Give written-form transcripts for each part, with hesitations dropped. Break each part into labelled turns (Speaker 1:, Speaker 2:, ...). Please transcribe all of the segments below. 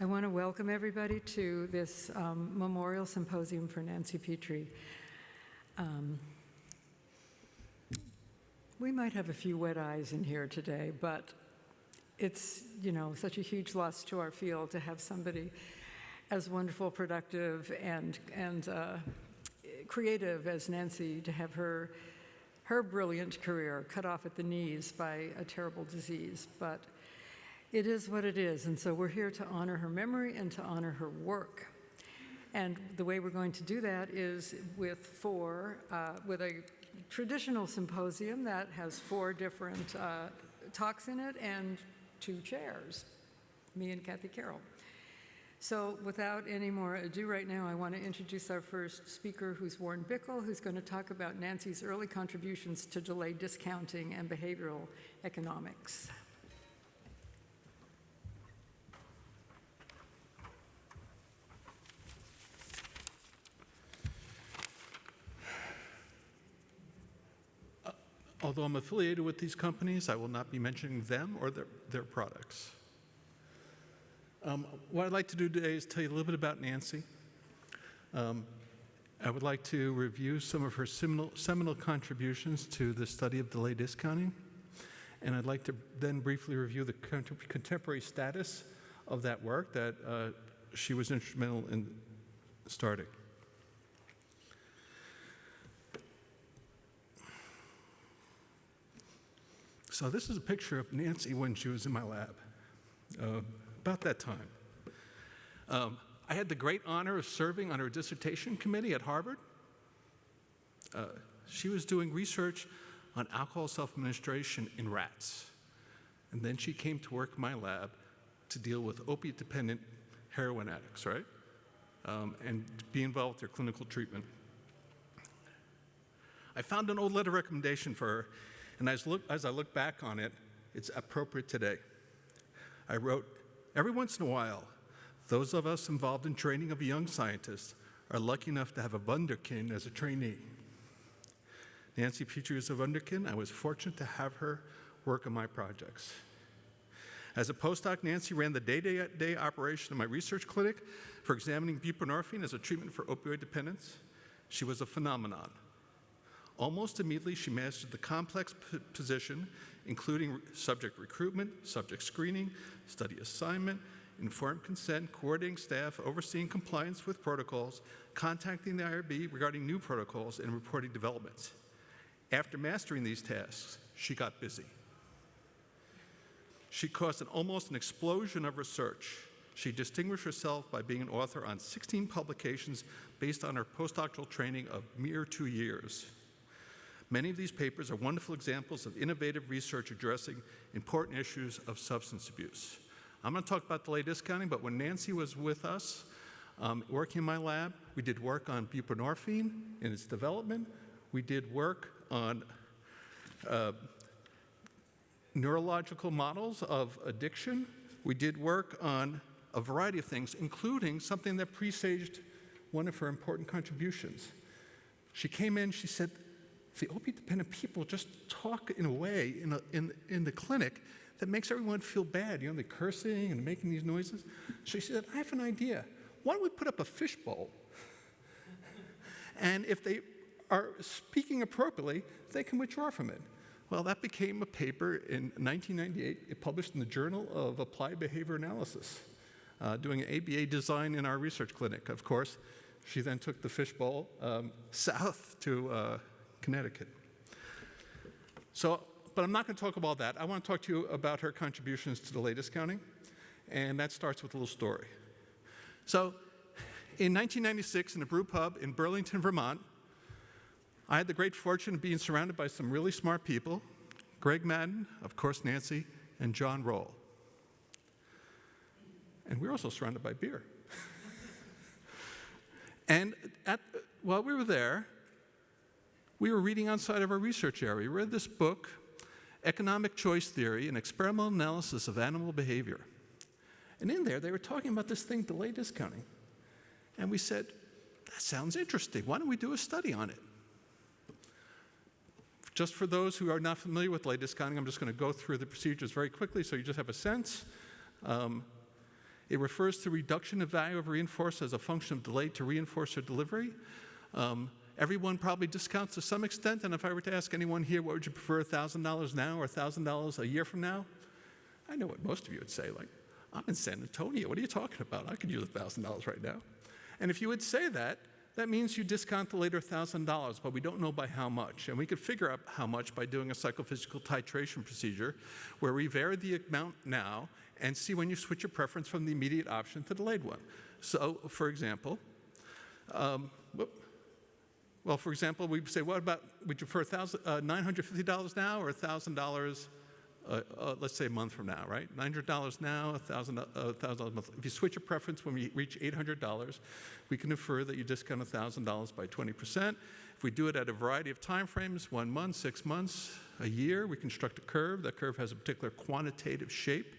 Speaker 1: I want to welcome everybody to this memorial symposium for Nancypetry. We might have a few wet eyes in here today, but it's, such a huge loss to our field to have somebody as wonderful, productive, and creative as Nancy, to have her brilliant career cut off at the knees by a terrible disease. But it is what it is, and so we're here to honor her memory and to honor her work. And the way we're going to do that is with a traditional symposium that has 4 different talks in it and 2 chairs, me and Kathy Carroll. So without any more ado right now, I want to introduce our first speaker, who's Warren Bickel, who's going to talk about Nancy's early contributions to delayed discounting and behavioral economics.
Speaker 2: Although I'm affiliated with these companies, I will not be mentioning them or their products. What I'd like to do today is tell you a little bit about Nancy. I would like to review some of her seminal contributions to the study of delayed discounting, and I'd like to then briefly review the contemporary status of that work that she was instrumental in starting. So this is a picture of Nancy when she was in my lab, about that time. I had the great honor of serving on her dissertation committee at Harvard. She was doing research on alcohol self-administration in rats. And then she came to work in my lab to deal with opiate-dependent heroin addicts, right? And be involved with their clinical treatment. I found an old letter of recommendation for her, and as I look back on it, it's appropriate today. I wrote, "Every once in a while, those of us involved in training of a young scientist are lucky enough to have a wunderkind as a trainee. Nancypetry is a wunderkind. I was fortunate to have her work on my projects. As a postdoc, Nancy ran the day-to-day operation of my research clinic for examining buprenorphine as a treatment for opioid dependence. She was a phenomenon. Almost immediately, she mastered the complex position, including subject recruitment, subject screening, study assignment, informed consent, coordinating staff, overseeing compliance with protocols, contacting the IRB regarding new protocols, and reporting developments. After mastering these tasks, she got busy. She caused almost an explosion of research. She distinguished herself by being an author on 16 publications based on her postdoctoral training of mere 2 years. Many of these papers are wonderful examples of innovative research addressing important issues of substance abuse. I'm going to talk about delayed discounting, but when Nancy was with us, working in my lab, we did work on buprenorphine and its development. We did work on neurological models of addiction. We did work on a variety of things, including something that presaged one of her important contributions. She came in, she said, the opiate-dependent people just talk in a way in the clinic that makes everyone feel bad. They're cursing and making these noises. So she said, I have an idea. Why don't we put up a fishbowl? And if they are speaking appropriately, they can withdraw from it. Well, that became a paper in 1998. It published in the Journal of Applied Behavior Analysis, doing an ABA design in our research clinic. Of course, she then took the fishbowl south to Connecticut. But I'm not going to talk about that. I want to talk to you about her contributions to delayed discounting, and that starts with a little story. So, in 1996, in a brew pub in Burlington, Vermont, I had the great fortune of being surrounded by some really smart people, Greg Madden, of course Nancy, and John Roll. And we were also surrounded by beer. And while we were there, we were reading outside of our research area. We read this book, Economic Choice Theory, an experimental analysis of animal behavior. And in there, they were talking about this thing, delayed discounting. And we said, that sounds interesting. Why don't we do a study on it? Just for those who are not familiar with delayed discounting, I'm just going to go through the procedures very quickly so you just have a sense. It refers to reduction of value of reinforced as a function of delay to reinforcer delivery. Everyone probably discounts to some extent, and if I were to ask anyone here, what would you prefer, $1,000 now or $1,000 a year from now? I know what most of you would say, like, I'm in San Antonio, what are you talking about? I could use $1,000 right now. And if you would say that, that means you discount the later $1,000, but we don't know by how much. And we could figure out how much by doing a psychophysical titration procedure where we vary the amount now and see when you switch your preference from the immediate option to the delayed one. So, for example, we say, what about, would you prefer $950 now or $1,000, let's say a month from now, right? $900 now, $1,000 a month. If you switch your preference when we reach $800, we can infer that you discount $1,000 by 20%. If we do it at a variety of time frames, 1 month, 6 months, a year, we construct a curve. That curve has a particular quantitative shape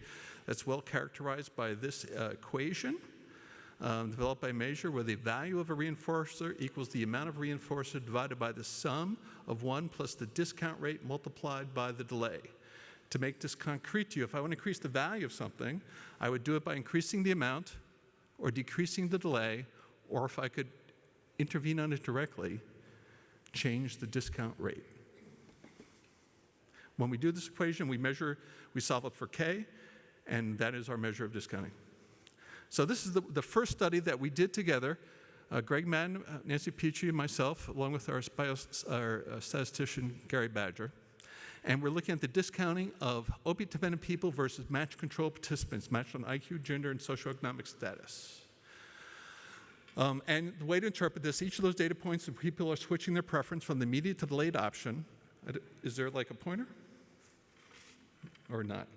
Speaker 2: that's well characterized by this equation. Developed by measure where the value of a reinforcer equals the amount of reinforcer divided by the sum of 1 plus the discount rate multiplied by the delay. To make this concrete to you, if I want to increase the value of something, I would do it by increasing the amount or decreasing the delay, or if I could intervene on it directly, change the discount rate. When we do this equation, we solve it for K, and that is our measure of discounting. So this is the first study that we did together, Greg Madden, Nancypetry, and myself, along with our statistician, Gary Badger. And we're looking at the discounting of opiate-dependent people versus match-control participants, matched on IQ, gender, and socioeconomic status. And the way to interpret this, each of those data points, if people are switching their preference from the immediate to the delayed option, is there like a pointer? Or not?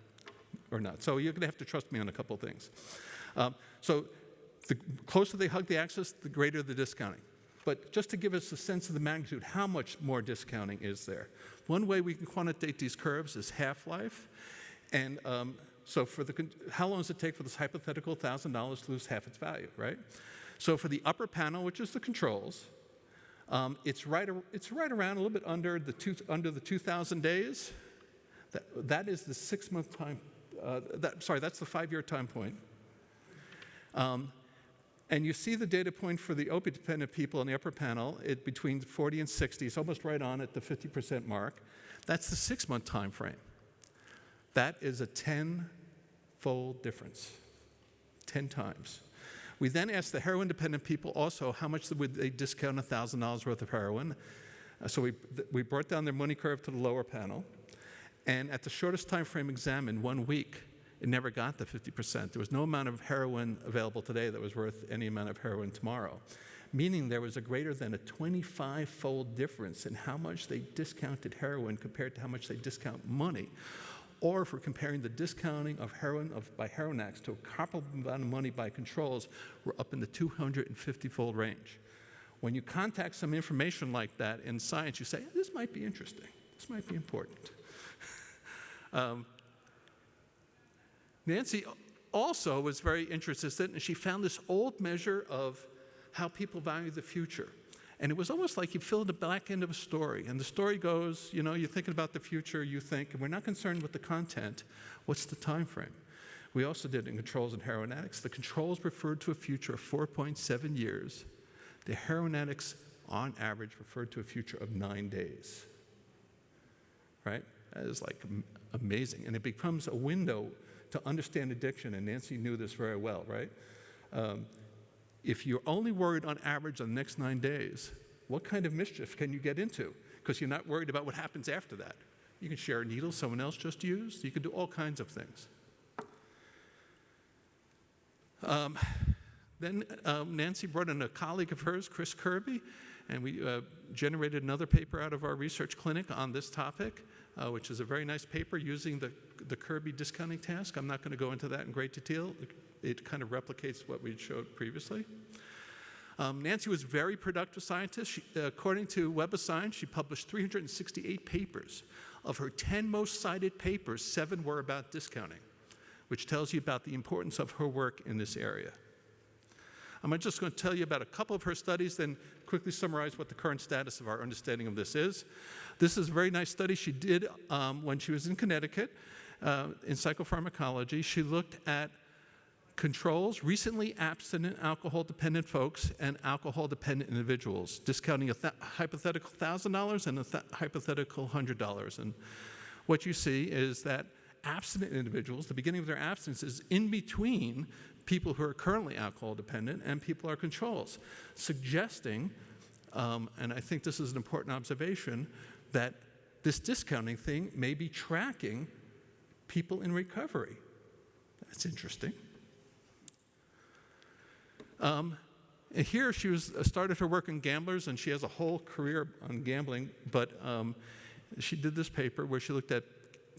Speaker 2: Or not? So you're going to have to trust me on a couple of things. So the closer they hug the axis, the greater the discounting. But just to give us a sense of the magnitude, how much more discounting is there? One way we can quantitate these curves is half-life. And so how long does it take for this hypothetical $1,000 to lose half its value, right? So for the upper panel, which is the controls, it's right around a little bit under the 2,000 days. That is the 6-month time. That's the 5-year time point. And you see the data point for the opiate-dependent people in the upper panel, between 40 and 60. It's almost right on at the 50% mark. That's the 6-month time frame. That is a 10-fold difference, 10 times. We then asked the heroin-dependent people also how much would they discount $1,000 worth of heroin. So we brought down their money curve to the lower panel. And at the shortest time frame examined, 1 week, it never got to 50%. There was no amount of heroin available today that was worth any amount of heroin tomorrow, meaning there was a greater than a 25-fold difference in how much they discounted heroin compared to how much they discount money. Or if we're comparing the discounting of heroin by heroin addicts to a comparable amount of money by controls, we're up in the 250-fold range. When you contact some information like that in science, you say, this might be interesting. This might be important. Nancy also was very interested, and she found this old measure of how people value the future. And it was almost like you fill the back end of a story. And the story goes, you're thinking about the future, you think, and we're not concerned with the content. What's the time frame? We also did it in controls and heroin addicts. The controls referred to a future of 4.7 years. The heroin addicts, on average, referred to a future of 9 days. Right? That is like amazing. And it becomes a window to understand addiction, and Nancy knew this very well, right? If you're only worried on average on the next 9 days, what kind of mischief can you get into? Because you're not worried about what happens after that. You can share a needle someone else just used. You can do all kinds of things. Then Nancy brought in a colleague of hers, Chris Kirby, and we generated another paper out of our research clinic on this topic, which is a very nice paper using the Kirby discounting task. I'm not going to go into that in great detail. It kind of replicates what we showed previously. Nancy was a very productive scientist. According to Web of Science, she published 368 papers. Of her 10 most cited papers, 7 were about discounting, which tells you about the importance of her work in this area. I'm just going to tell you about a couple of her studies, then quickly summarize what the current status of our understanding of this is. This is a very nice study she did when she was in Connecticut in psychopharmacology. She looked at Controls, recently abstinent alcohol-dependent folks and alcohol-dependent individuals, discounting a hypothetical $1,000 and a hypothetical $100. And what you see is that abstinent individuals, the beginning of their abstinence is in between people who are currently alcohol-dependent and people who are controls, suggesting, and I think this is an important observation, that this discounting thing may be tracking people in recovery. That's interesting. And here she started her work in gamblers, and she has a whole career on gambling, but she did this paper where she looked at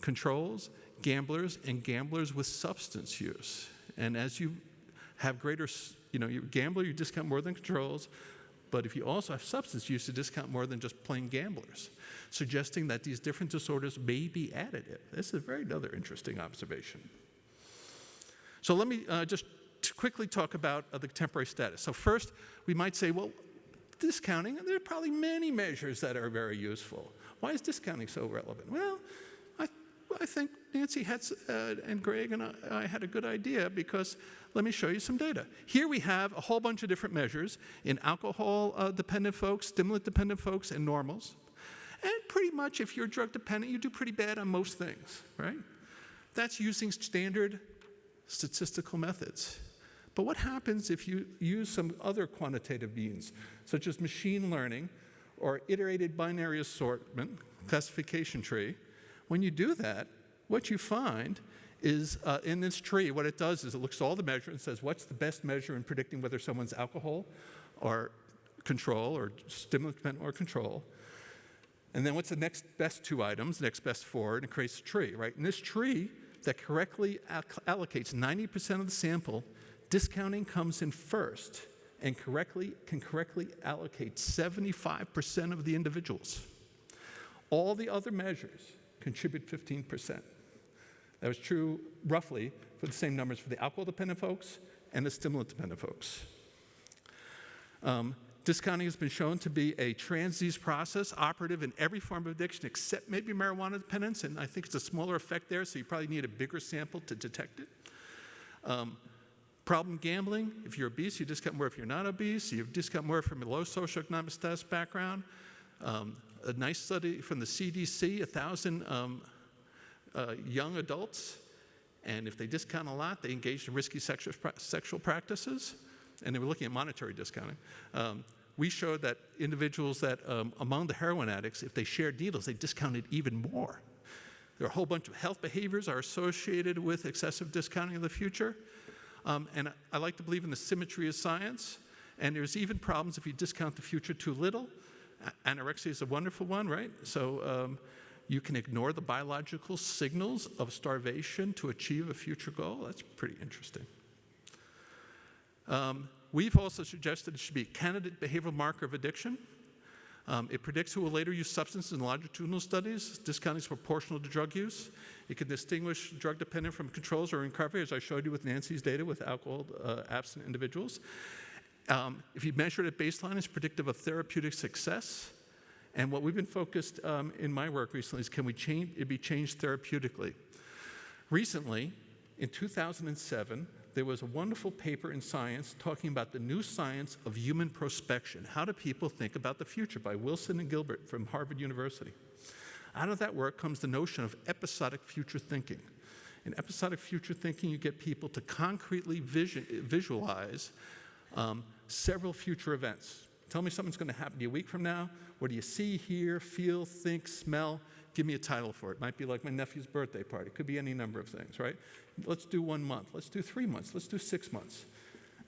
Speaker 2: controls, gamblers, and gamblers with substance use. And as you have greater, you're a gambler, you discount more than controls, but if you also have substance use, you discount more than just plain gamblers, suggesting that these different disorders may be additive. This is another interesting observation. So let me just quickly talk about the contemporary status. So first, we might say, well, discounting, there are probably many measures that are very useful. Why is discounting so relevant? Well, I think Nancy and Greg and I had a good idea, because let me show you some data. Here we have a whole bunch of different measures in alcohol-dependent folks, stimulant-dependent folks, and normals. And pretty much if you're drug-dependent, you do pretty bad on most things, right? That's using standard statistical methods. But what happens if you use some other quantitative means, such as machine learning or iterated binary assortment, classification tree? When you do that, what you find is in this tree, what it does is it looks at all the measures and says, what's the best measure in predicting whether someone's alcohol or control or stimulant dependent or control? And then what's the next best two items, next best four, and it creates a tree, right? In this tree that correctly allocates 90% of the sample, discounting comes in first and can correctly allocate 75% of the individuals. All the other measures contribute 15%. That was true roughly for the same numbers for the alcohol-dependent folks and the stimulant-dependent folks. Discounting has been shown to be a trans-disease process operative in every form of addiction except maybe marijuana dependence, and I think it's a smaller effect there, so you probably need a bigger sample to detect it. Problem gambling, if you're obese, you discount more if you're not obese. You discount more from a low socioeconomic status background. A nice study from the CDC, 1,000 young adults, and if they discount a lot, they engage in risky sexual practices, and they were looking at monetary discounting. We showed that individuals that, among the heroin addicts, if they shared needles, they discounted even more. There are a whole bunch of health behaviors are associated with excessive discounting in the future, and I like to believe in the symmetry of science, and there's even problems if you discount the future too little. Anorexia is a wonderful one, right? So you can ignore the biological signals of starvation to achieve a future goal. That's pretty interesting. We've also suggested it should be a candidate behavioral marker of addiction. It predicts who will later use substances in longitudinal studies. Discounting is proportional to drug use. It can distinguish drug dependent from controls or recovery, as I showed you with Nancy's data with alcohol abstinent individuals. If you measure it at baseline, it's predictive of therapeutic success. And what we've been focused in my work recently is can it be changed therapeutically? Recently, in 2007, there was a wonderful paper in Science talking about the new science of human prospection. How do people think about the future? By Wilson and Gilbert from Harvard University. Out of that work comes the notion of episodic future thinking. In episodic future thinking, you get people to concretely visualize several future events. Tell me something's going to happen to you a week from now. What do you see, hear, feel, think, smell? Give me a title for it. It might be like my nephew's birthday party. It could be any number of things, right? Let's do 1 month. Let's do 3 months. Let's do 6 months.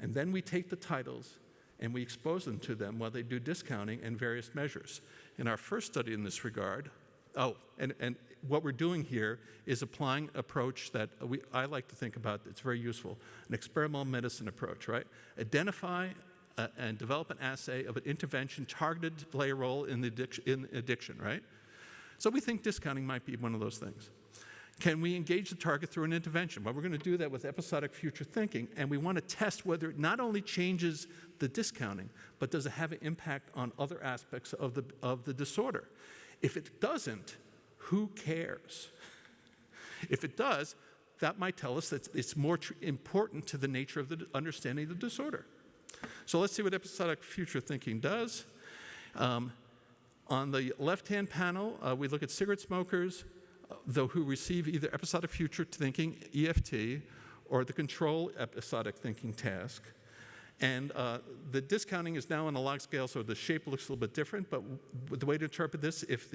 Speaker 2: And then we take the titles and we expose them to them while they do discounting and various measures. In our first study in this regard, and what we're doing here is applying an approach that I like to think about that's very useful, an experimental medicine approach, right? Identify and develop an assay of an intervention targeted to play a role in addiction, right? So we think discounting might be one of those things. Can we engage the target through an intervention? Well, we're going to do that with episodic future thinking, and we want to test whether it not only changes the discounting, but does it have an impact on other aspects of the disorder. If it doesn't, who cares? If it does, that might tell us that it's more important to the nature of the understanding of the disorder. So let's see what episodic future thinking does. On the left-hand panel, we look at cigarette smokers, who receive either episodic future thinking, EFT, or the control episodic thinking task. And the discounting is now on a log scale, so the shape looks a little bit different, but the way to interpret this, if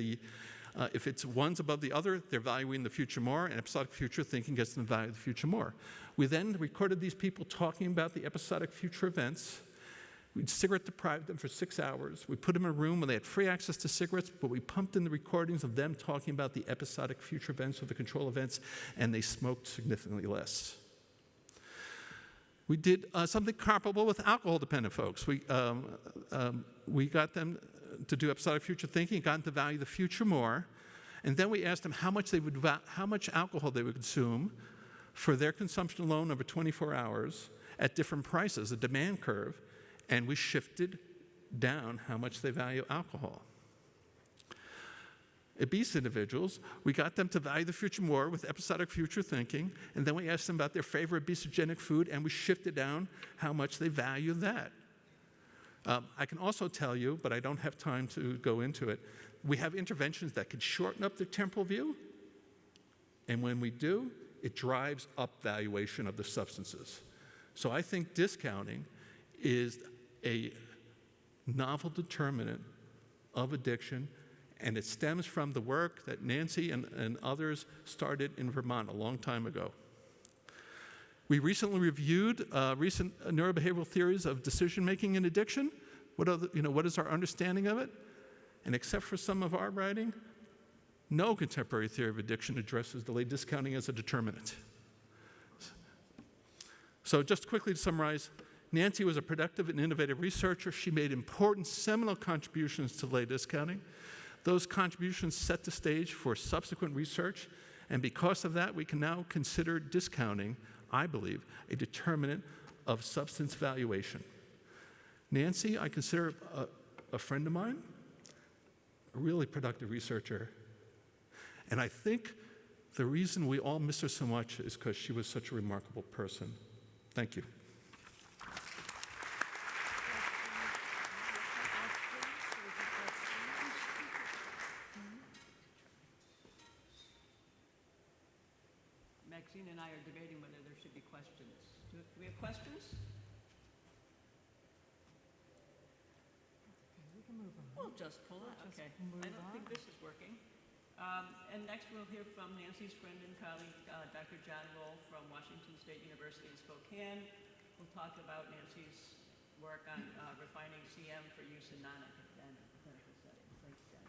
Speaker 2: it's one's above the other, they're valuing the future more, and episodic future thinking gets them to value the future more. We then recorded these people talking about the episodic future events. We'd cigarette deprive them for 6 hours. We put them in a room where they had free access to cigarettes, but we pumped in the recordings of them talking about the episodic future events or the control events, and they smoked significantly less. We did something comparable with alcohol-dependent folks. We got them to do episodic future thinking, got them to value the future more, and then we asked them how much alcohol they would consume for their consumption alone over 24 hours at different prices, a demand curve, and we shifted down how much they value alcohol. Obese individuals, we got them to value the future more with episodic future thinking, and then we asked them about their favorite obesogenic food, and we shifted down how much they value that. I can also tell you, but I don't have time to go into it, we have interventions that can shorten up their temporal view, and when we do, it drives up valuation of the substances. So I think discounting is a novel determinant of addiction, and it stems from the work that Nancy and others started in Vermont a long time ago. We recently reviewed recent neurobehavioral theories of decision-making and addiction. What is our understanding of it? And except for some of our writing, no contemporary theory of addiction addresses delayed discounting as a determinant. So just quickly to summarize, Nancy was a productive and innovative researcher. She made important seminal contributions to delayed discounting. Those contributions set the stage for subsequent research, and because of that, we can now consider discounting, I believe, a determinant of substance valuation. Nancy, I consider a friend of mine, a really productive researcher, and I think the reason we all miss her so much is because she was such a remarkable person. Thank you.
Speaker 3: Maxine and I are debating whether there should be questions. Do we have questions?
Speaker 1: We can move on.
Speaker 3: We'll just pull it. Okay. I don't think this is working. And next we'll hear from Nancy's friend and colleague, Dr. John Roll from Washington State University in Spokane. We'll talk about Nancy's work on refining CM for use in non-academic clinical settings. Thanks, John.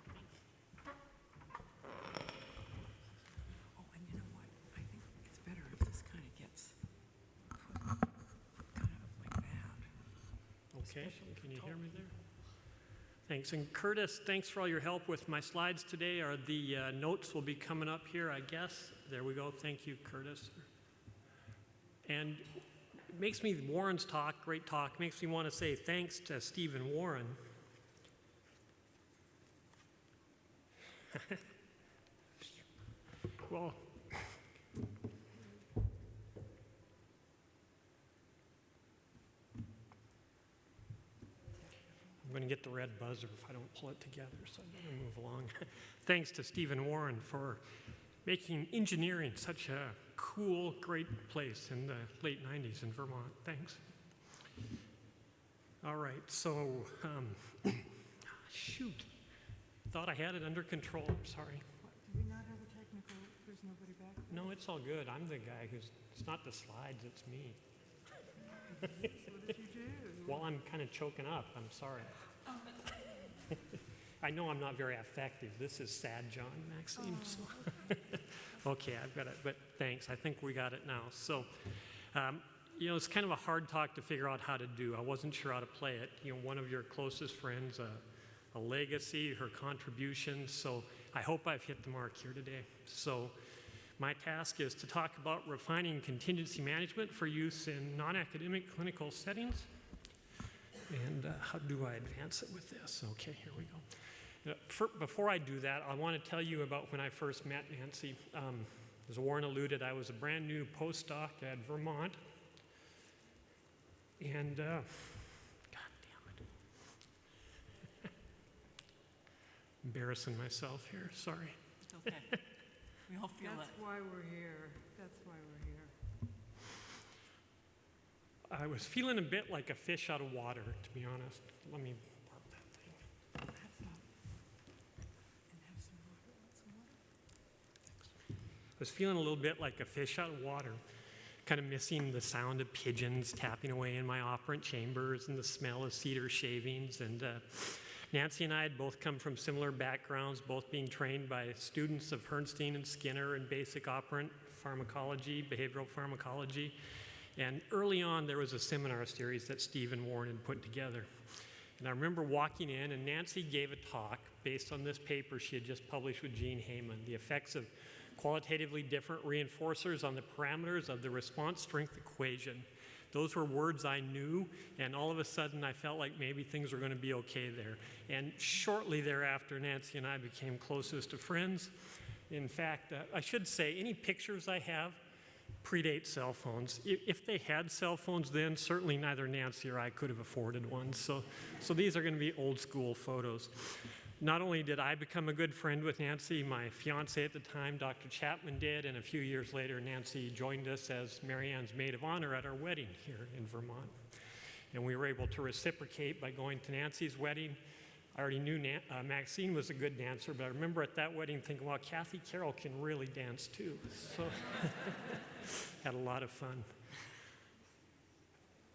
Speaker 1: Oh, and you know what? I think it's better if this kind of gets put kind of like that.
Speaker 4: Okay, can you hear me there? Thanks. And Curtis, thanks for all your help with my slides today. The notes will be coming up here, I guess. There we go. Thank you, Curtis. And it makes me, Warren's talk, great talk, makes me want to say thanks to Stephen Warren. Well, I'm going to get the red buzzer if I don't pull it together, so I'm going to move along. Thanks to Stephen Warren for making engineering such a cool, great place in the late 90s in Vermont. Thanks. All right, so, shoot. Thought I had it under control. I'm sorry.
Speaker 1: Do we not have a technical? There's nobody back there?
Speaker 4: No, it's all good. I'm the guy who's, it's not the slides, it's me.
Speaker 1: What did you do?
Speaker 4: Well, I'm kind of choking up. I'm sorry. I know I'm not very effective. This is sad, John, Maxine. So. Okay, I've got it. But thanks. I think we got it now. So, it's kind of a hard talk to figure out how to do. I wasn't sure how to play it. One of your closest friends, a legacy, her contributions. So I hope I've hit the mark here today. So my task is to talk about refining contingency management for use in non-academic clinical settings. And how do I advance it with this? Okay, here we go. Before I do that, I want to tell you about when I first met Nancy. As Warren alluded, I was a brand new postdoc at Vermont. And, God damn it. Embarrassing myself here, sorry.
Speaker 3: It's okay. We all feel
Speaker 1: That's
Speaker 3: that.
Speaker 1: why we're here. That's why we're here.
Speaker 4: I was feeling a bit like a fish out of water, to be honest. Let me pop that thing.
Speaker 1: And have some water. Want some water?
Speaker 4: I was feeling a little bit like a fish out of water, kind of missing the sound of pigeons tapping away in my operant chambers and the smell of cedar shavings. And Nancy and I had both come from similar backgrounds, both being trained by students of Herrnstein and Skinner in basic operant pharmacology, behavioral pharmacology. And early on, there was a seminar series that Steve and Warren had put together. And I remember walking in, and Nancy gave a talk based on this paper she had just published with Gene Heyman, The Effects of Qualitatively Different Reinforcers on the Parameters of the Response Strength Equation. Those were words I knew, and all of a sudden I felt like maybe things were going to be okay there. And shortly thereafter, Nancy and I became closest of friends. In fact, I should say, any pictures I have predate cell phones. If they had cell phones then, certainly neither Nancy or I could have afforded one. So these are going to be old school photos. Not only did I become a good friend with Nancy, my fiance at the time, Dr. Chapman, did, and a few years later, Nancy joined us as Marianne's maid of honor at our wedding here in Vermont. And we were able to reciprocate by going to Nancy's wedding. I already knew Maxine was a good dancer, but I remember at that wedding thinking, well, Kathy Carroll can really dance too. So had a lot of fun.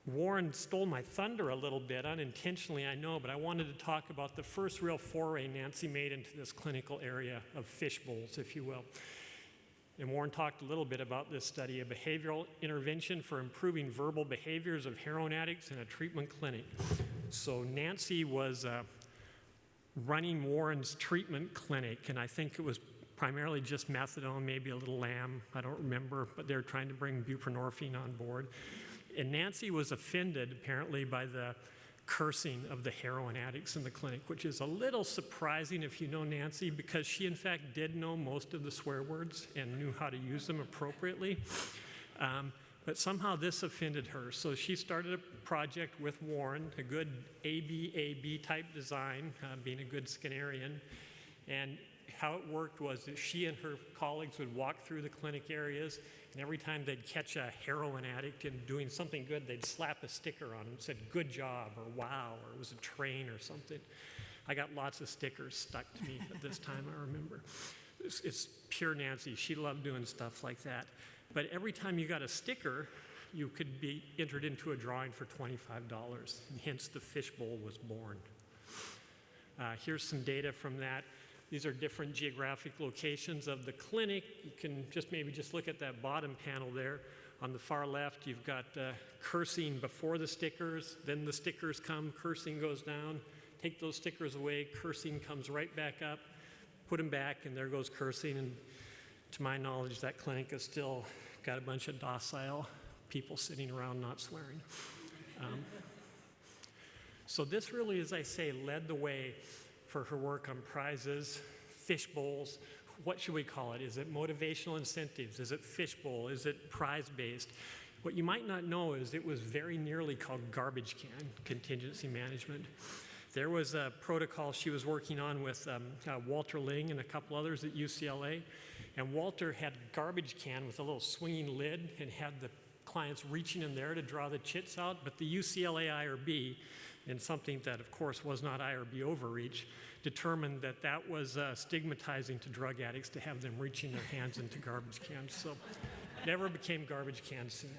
Speaker 4: Warren stole my thunder a little bit, unintentionally, I know, but I wanted to talk about the first real foray Nancy made into this clinical area of fish bowls, if you will. And Warren talked a little bit about this study, a behavioral intervention for improving verbal behaviors of heroin addicts in a treatment clinic. So Nancy was running Warren's treatment clinic, and I think it was primarily just methadone, maybe a little lamb, I don't remember, but they were trying to bring buprenorphine on board. And Nancy was offended, apparently, by the cursing of the heroin addicts in the clinic, which is a little surprising if you know Nancy, because she, in fact, did know most of the swear words and knew how to use them appropriately. But somehow this offended her. So she started a project with Warren, a good AB type design, being a good Skinnerian. And how it worked was that she and her colleagues would walk through the clinic areas, and every time they'd catch a heroin addict and doing something good, they'd slap a sticker on him that said, good job, or wow, or it was a train or something. I got lots of stickers stuck to me at this time, I remember. It's pure Nancy. She loved doing stuff like that. But every time you got a sticker, you could be entered into a drawing for $25, and hence the fishbowl was born. Here's some data from that. These are different geographic locations of the clinic. You can maybe look at that bottom panel there. On the far left, you've got cursing before the stickers. Then the stickers come, cursing goes down. Take those stickers away, cursing comes right back up. Put them back, and there goes cursing. And to my knowledge, that clinic has still got a bunch of docile people sitting around not swearing. So this really, as I say, led the way for her work on prizes, fish bowls. What should we call it? Is it motivational incentives? Is it fishbowl? Is it prize-based? What you might not know is it was very nearly called garbage can contingency management. There was a protocol she was working on with Walter Ling and a couple others at UCLA, and Walter had a garbage can with a little swinging lid and had the clients reaching in there to draw the chits out, but the UCLA IRB, and something that, of course, was not IRB overreach, determined that that was stigmatizing to drug addicts to have them reaching their hands into garbage cans. So never became garbage can Sam.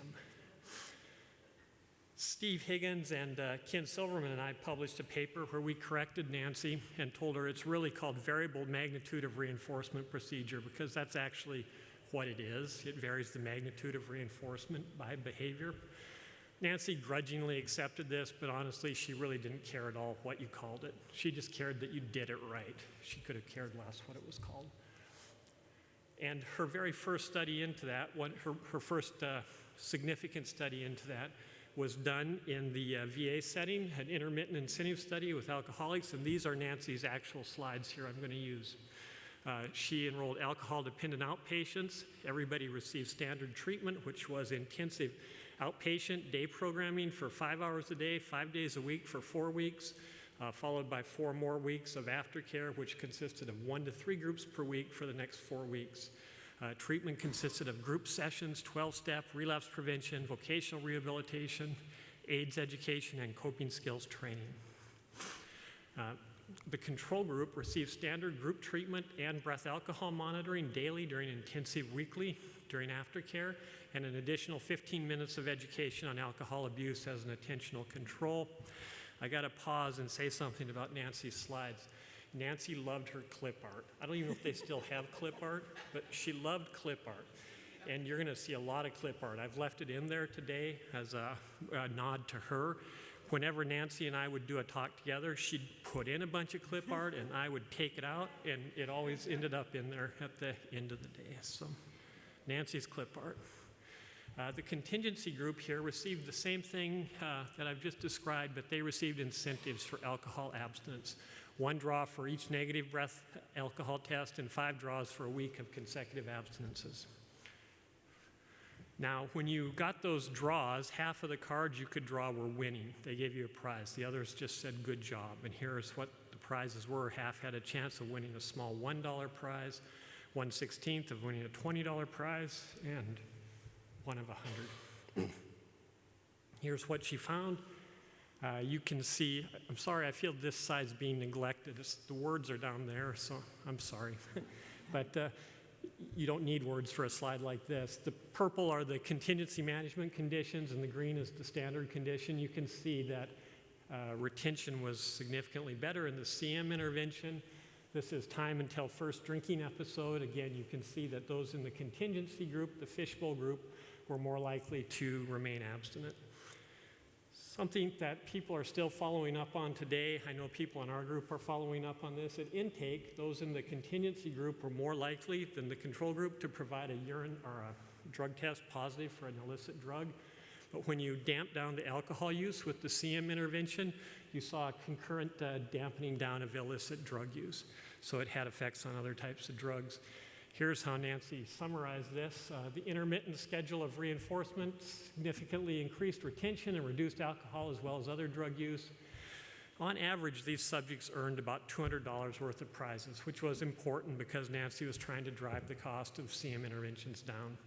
Speaker 4: Steve Higgins and Ken Silverman and I published a paper where we corrected Nancy and told her it's really called variable magnitude of reinforcement procedure, because that's actually what it is. It varies the magnitude of reinforcement by behavior. Nancy grudgingly accepted this, but honestly, she really didn't care at all what you called it. She just cared that you did it right. She could have cared less what it was called. And her very first study into that, her first significant study into that, was done in the VA setting, an intermittent incentive study with alcoholics, and these are Nancy's actual slides here I'm going to use. She enrolled alcohol-dependent outpatients. Everybody received standard treatment, which was intensive outpatient day programming for 5 hours a day, 5 days a week for 4 weeks, followed by 4 more weeks of aftercare, which consisted of 1 to 3 groups per week for the next 4 weeks. Treatment consisted of group sessions, 12-step, relapse prevention, vocational rehabilitation, AIDS education, and coping skills training. The control group received standard group treatment and breath alcohol monitoring daily during intensive weekly during aftercare, and an additional 15 minutes of education on alcohol abuse as an attentional control. I got to pause and say something about Nancy's slides. Nancy loved her clip art. I don't even know if they still have clip art, but she loved clip art. And you're going to see a lot of clip art. I've left it in there today as a nod to her. Whenever Nancy and I would do a talk together, she'd put in a bunch of clip art and I would take it out, and it always ended up in there at the end of the day. So Nancy's clip art. The contingency group here received the same thing that I've just described, but they received incentives for alcohol abstinence. 1 draw for each negative breath alcohol test and 5 draws for a week of consecutive abstinences. Now, when you got those draws, half of the cards you could draw were winning. They gave you a prize. The others just said good job. And here's what the prizes were. Half had a chance of winning a small $1 prize, 1/16 of winning a $20 prize, and 1 of 100. Here's what she found. You can see, I'm sorry, I feel this side's being neglected. The words are down there, so I'm sorry. But you don't need words for a slide like this. The purple are the contingency management conditions, and the green is the standard condition. You can see that retention was significantly better in the CM intervention. This is time until first drinking episode. Again, you can see that those in the contingency group, the fishbowl group, were more likely to remain abstinent. Something that people are still following up on today, I know people in our group are following up on this. At intake, those in the contingency group were more likely than the control group to provide a urine or a drug test positive for an illicit drug. But when you damp down the alcohol use with the CM intervention, you saw a concurrent dampening down of illicit drug use. So it had effects on other types of drugs. Here's how Nancy summarized this. The intermittent schedule of reinforcement significantly increased retention and reduced alcohol as well as other drug use. On average, these subjects earned about $200 worth of prizes, which was important because Nancy was trying to drive the cost of CM interventions down.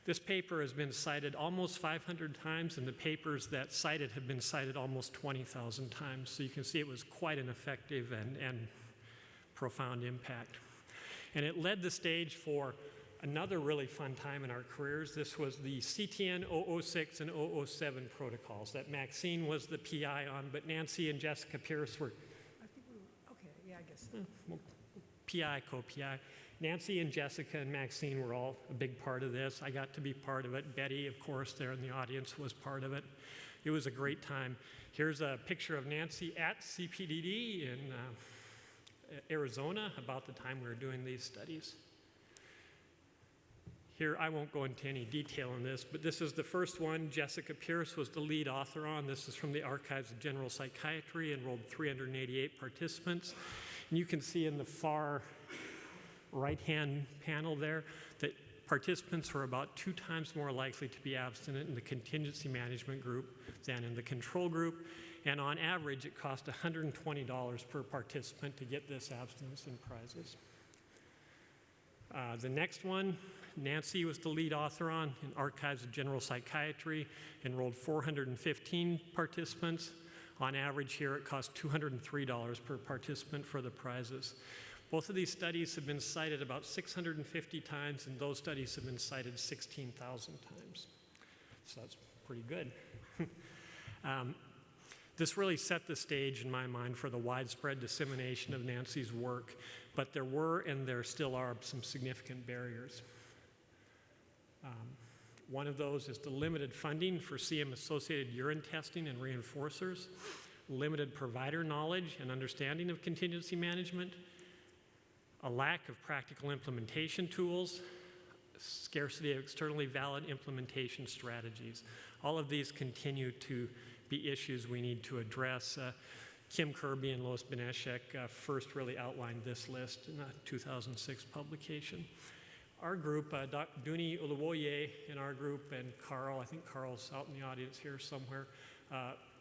Speaker 4: This paper has been cited almost 500 times, and the papers that cite it have been cited almost 20,000 times. So you can see it was quite an effective and profound impact. And it led the stage for another really fun time in our careers. This was the CTN 006 and 007 protocols that Maxine was the PI on, but Nancy and Jessica Pierce were
Speaker 1: I think we were, okay, yeah, I guess so.
Speaker 4: PI, co-PI. Nancy and Jessica and Maxine were all a big part of this. I got to be part of it. Betty, of course, there in the audience was part of it. It was a great time. Here's a picture of Nancy at CPDD in Arizona about the time we were doing these studies. Here, I won't go into any detail on this, but this is the first one. Jessica Pierce was the lead author on. This is from the Archives of General Psychiatry, enrolled 388 participants. And you can see in the far right-hand panel there that participants were about 2 times more likely to be abstinent in the contingency management group than in the control group. And on average, it cost $120 per participant to get this abstinence in prizes. The next one, Nancy was the lead author on in Archives of General Psychiatry, enrolled 415 participants. On average here, it cost $203 per participant for the prizes. Both of these studies have been cited about 650 times, and those studies have been cited 16,000 times. So that's pretty good. This really set the stage in my mind for the widespread dissemination of Nancy's work, but there were and there still are some significant barriers. One of those is the limited funding for CM-associated urine testing and reinforcers, limited provider knowledge and understanding of contingency management, a lack of practical implementation tools, scarcity of externally valid implementation strategies. All of these continue to be issues we need to address. Kim Kirby and Lois Beneshek first really outlined this list in a 2006 publication. Our group, Duni Uluwoye in our group, and Carl, I think Carl's out in the audience here somewhere,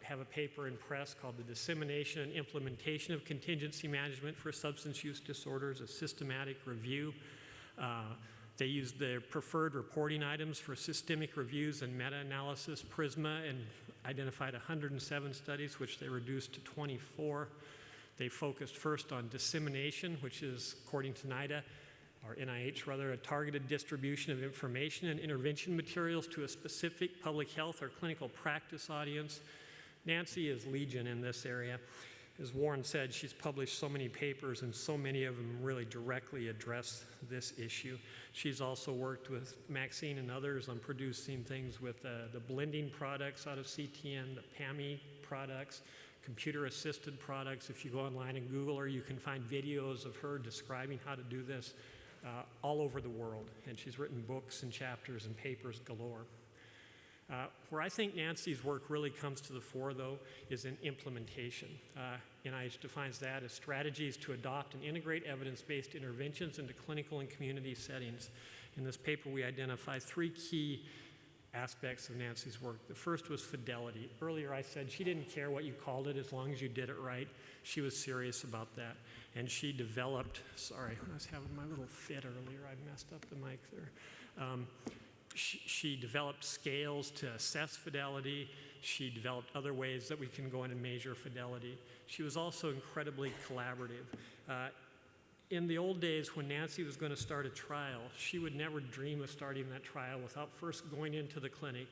Speaker 4: have a paper in press called The Dissemination and Implementation of Contingency Management for Substance Use Disorders, a systematic review. They used their preferred reporting items for systemic reviews and meta-analysis, PRISMA, and identified 107 studies, which they reduced to 24. They focused first on dissemination, which is, according to NIDA, or NIH rather, a targeted distribution of information and intervention materials to a specific public health or clinical practice audience. Nancy is legion in this area. As Warren said, she's published so many papers, and so many of them really directly address this issue. She's also worked with Maxine and others on producing things with the blending products out of CTN, the PAMI products, computer-assisted products. If you go online and Google her, you can find videos of her describing how to do this all over the world. And she's written books and chapters and papers galore. Where I think Nancy's work really comes to the fore, though, is in implementation. NIH defines that as strategies to adopt and integrate evidence-based interventions into clinical and community settings. In this paper, we identify 3 key aspects of Nancy's work. The first was fidelity. Earlier, I said she didn't care what you called it as long as you did it right. She was serious about that. And she developed, sorry, I was having my little fit earlier. I messed up the mic there. She developed scales to assess fidelity. She developed other ways that we can go in and measure fidelity. She was also incredibly collaborative. In the old days, when Nancy was going to start a trial, she would never dream of starting that trial without first going into the clinic,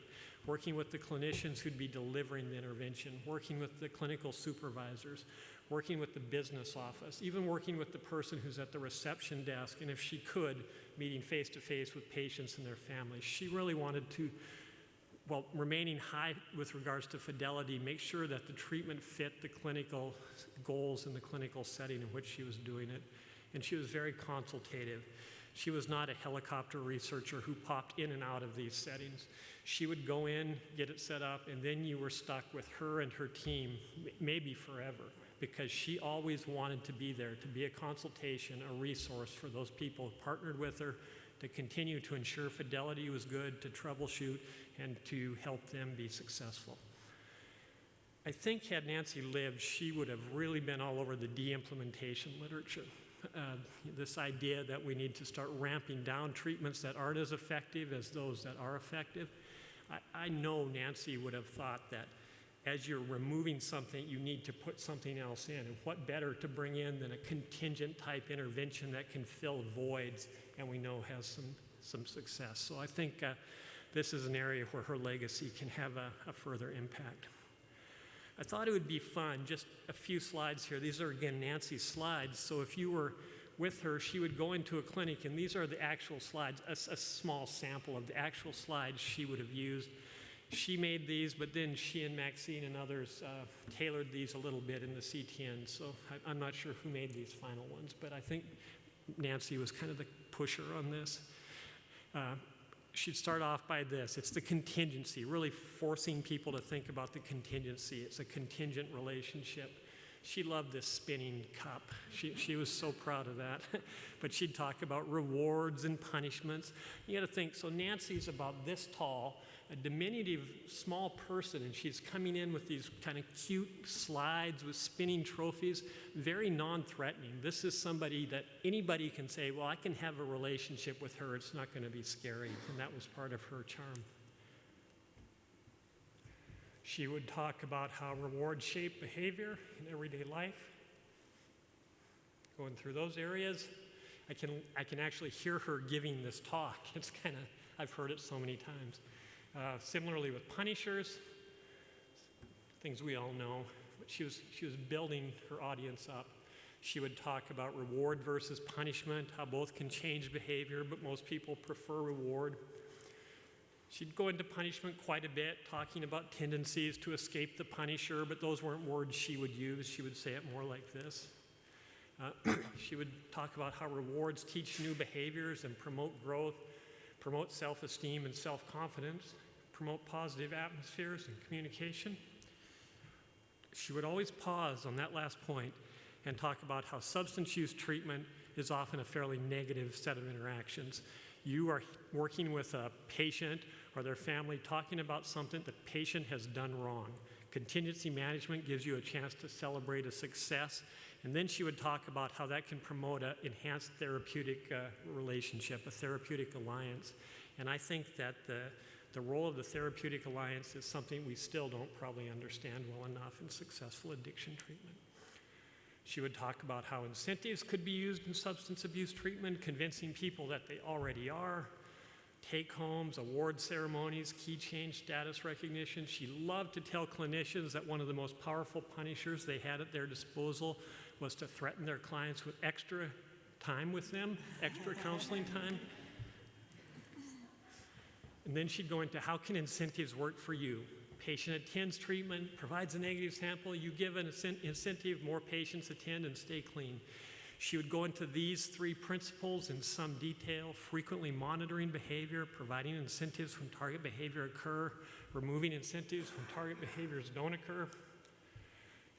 Speaker 4: working with the clinicians who'd be delivering the intervention, working with the clinical supervisors, working with the business office, even working with the person who's at the reception desk, and if she could, meeting face-to-face with patients and their families. She really wanted to, while remaining high with regards to fidelity, make sure that the treatment fit the clinical goals in the clinical setting in which she was doing it. And she was very consultative. She was not a helicopter researcher who popped in and out of these settings. She would go in, get it set up, and then you were stuck with her and her team, maybe forever, because she always wanted to be there, to be a consultation, a resource for those people who partnered with her, to continue to ensure fidelity was good, to troubleshoot, and to help them be successful. I think had Nancy lived, she would have really been all over the de-implementation literature. This idea that we need to start ramping down treatments that aren't as effective as those that are effective. I know Nancy would have thought that as you're removing something, you need to put something else in. And what better to bring in than a contingent type intervention that can fill voids and we know has some success. So I think this is an area where her legacy can have a further impact. I thought it would be fun, just a few slides here. These are, again, Nancy's slides. So if you were with her, she would go into a clinic, and these are the actual slides, a small sample of the actual slides she would have used. She made these, but then she and Maxine and others tailored these a little bit in the CTN. So I'm not sure who made these final ones, but I think Nancy was kind of the pusher on this. She'd start off by this. It's the contingency, really forcing people to think about the contingency. It's a contingent relationship. She loved this spinning cup. She was so proud of that. But she'd talk about rewards and punishments. You got to think, so Nancy's about this tall, a diminutive small person, and she's coming in with these kind of cute slides with spinning trophies, very non-threatening. This is somebody that anybody can say, well, I can have a relationship with her. It's not going to be scary. And that was part of her charm. She would talk about how rewards shape behavior in everyday life. Going through those areas, I can actually hear her giving this talk. It's kind of, I've heard it so many times. Similarly with punishers, things we all know, but she was building her audience up. She would talk about reward versus punishment, how both can change behavior, but most people prefer reward. She'd go into punishment quite a bit, talking about tendencies to escape the punisher, but those weren't words she would use. She would say it more like this. She would talk about how rewards teach new behaviors and promote growth, promote self-esteem and self-confidence, promote positive atmospheres and communication. she would always pause on that last point and talk about how substance use treatment is often a fairly negative set of interactions. You are working with a patient or their family talking about something the patient has done wrong. Contingency management gives you a chance to celebrate a success, and then she would talk about how that can promote an enhanced therapeutic relationship, a therapeutic alliance. And I think that the role of the therapeutic alliance is something we still don't probably understand well enough in successful addiction treatment. She would talk about how incentives could be used in substance abuse treatment, convincing people that they already are, take-homes, award ceremonies, key change status recognition. She loved to tell clinicians that one of the most powerful punishers they had at their disposal was to threaten their clients with extra time with them, extra counseling time. And then she'd go into how can incentives work for you? Patient attends treatment, provides a negative sample, you give an incentive, more patients attend and stay clean. She would go into these 3 principles in some detail: frequently monitoring behavior, providing incentives when target behavior occur, removing incentives when target behaviors don't occur.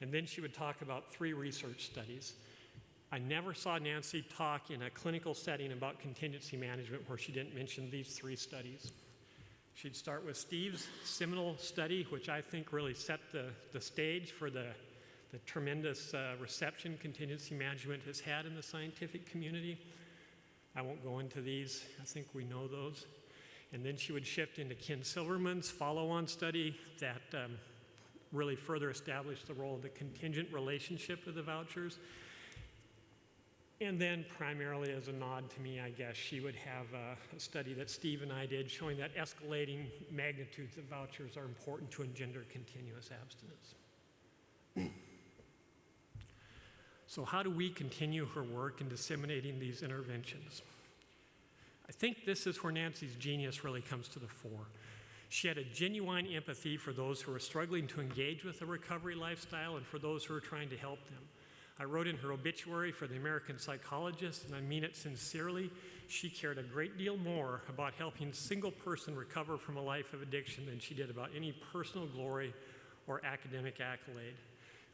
Speaker 4: And then she would talk about 3 research studies. I never saw Nancy talk in a clinical setting about contingency management where she didn't mention these 3 studies. She'd start with Steve's seminal study, which I think really set the stage for the tremendous reception contingency management has had in the scientific community. I won't go into these. I think we know those. And then she would shift into Ken Silverman's follow-on study that really further established the role of the contingent relationship with the vouchers. And then primarily as a nod to me, I guess, she would have a study that Steve and I did showing that escalating magnitudes of vouchers are important to engender continuous abstinence. So how do we continue her work in disseminating these interventions? I think this is where Nancy's genius really comes to the fore. She had a genuine empathy for those who were struggling to engage with a recovery lifestyle and for those who were trying to help them. I wrote in her obituary for the American Psychologist, and I mean it sincerely, she cared a great deal more about helping a single person recover from a life of addiction than she did about any personal glory or academic accolade.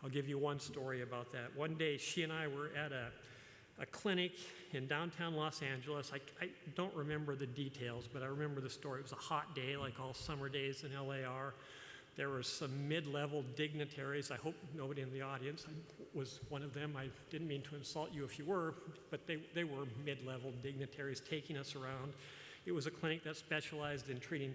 Speaker 4: I'll give you one story about that. One day, she and I were at a clinic in downtown Los Angeles. I don't remember the details, but I remember the story. It was a hot day, like all summer days in LA are. There were some mid-level dignitaries. I hope nobody in the audience was one of them. I didn't mean to insult you if you were, but they were mid-level dignitaries taking us around. It was a clinic that specialized in treating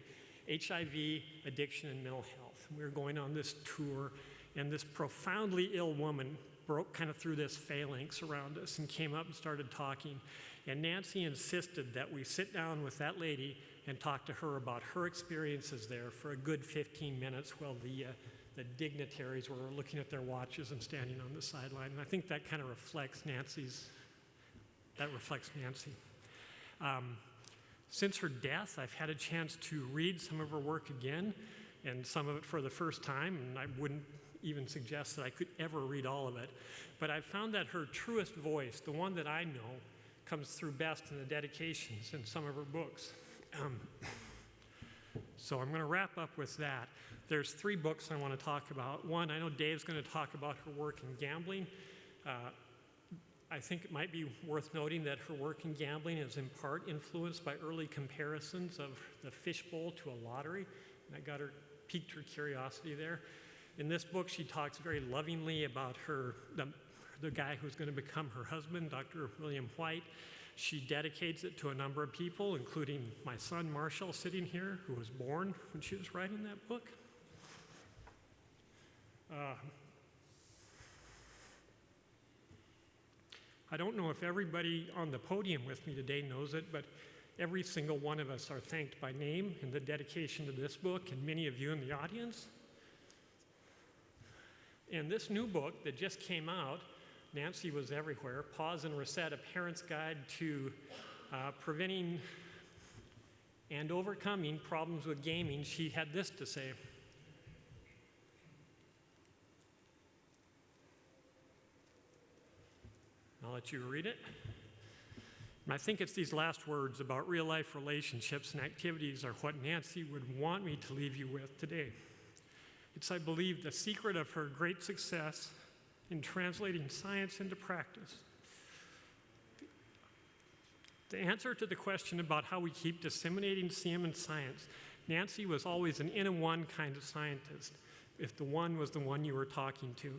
Speaker 4: HIV, addiction, and mental health. We were going on this tour, and this profoundly ill woman broke kind of through this phalanx around us and came up and started talking. And Nancy insisted that we sit down with that lady and talk to her about her experiences there for a good 15 minutes while the dignitaries were looking at their watches and standing on the sideline. And I think that kind of reflects Nancy. Since her death, I've had a chance to read some of her work again, and some of it for the first time, and I wouldn't even suggest that I could ever read all of it. But I've found that her truest voice, the one that I know, comes through best in the dedications in some of her books. So I'm going to wrap up with that. There's 3 books I want to talk about. One, I know Dave's going to talk about her work in gambling. I think it might be worth noting that her work in gambling is in part influenced by early comparisons of the fishbowl to a lottery. And that piqued her curiosity there. In this book, she talks very lovingly about the guy who's going to become her husband, Dr. William White. She dedicates it to a number of people, including my son, Marshall, sitting here, who was born when she was writing that book. I don't know if everybody on the podium with me today knows it, but every single one of us are thanked by name in the dedication to this book, and many of you in the audience. And this new book that just came out, Nancy Was Everywhere, Pause and Reset, A Parent's Guide to Preventing and Overcoming Problems with Gaming, she had this to say. I'll let you read it. And I think it's these last words about real-life relationships and activities are what Nancy would want me to leave you with today. It's, I believe, the secret of her great success in translating science into practice. The answer to the question about how we keep disseminating CM in science, Nancy was always an N-of-one kind of scientist. If the one was the one you were talking to,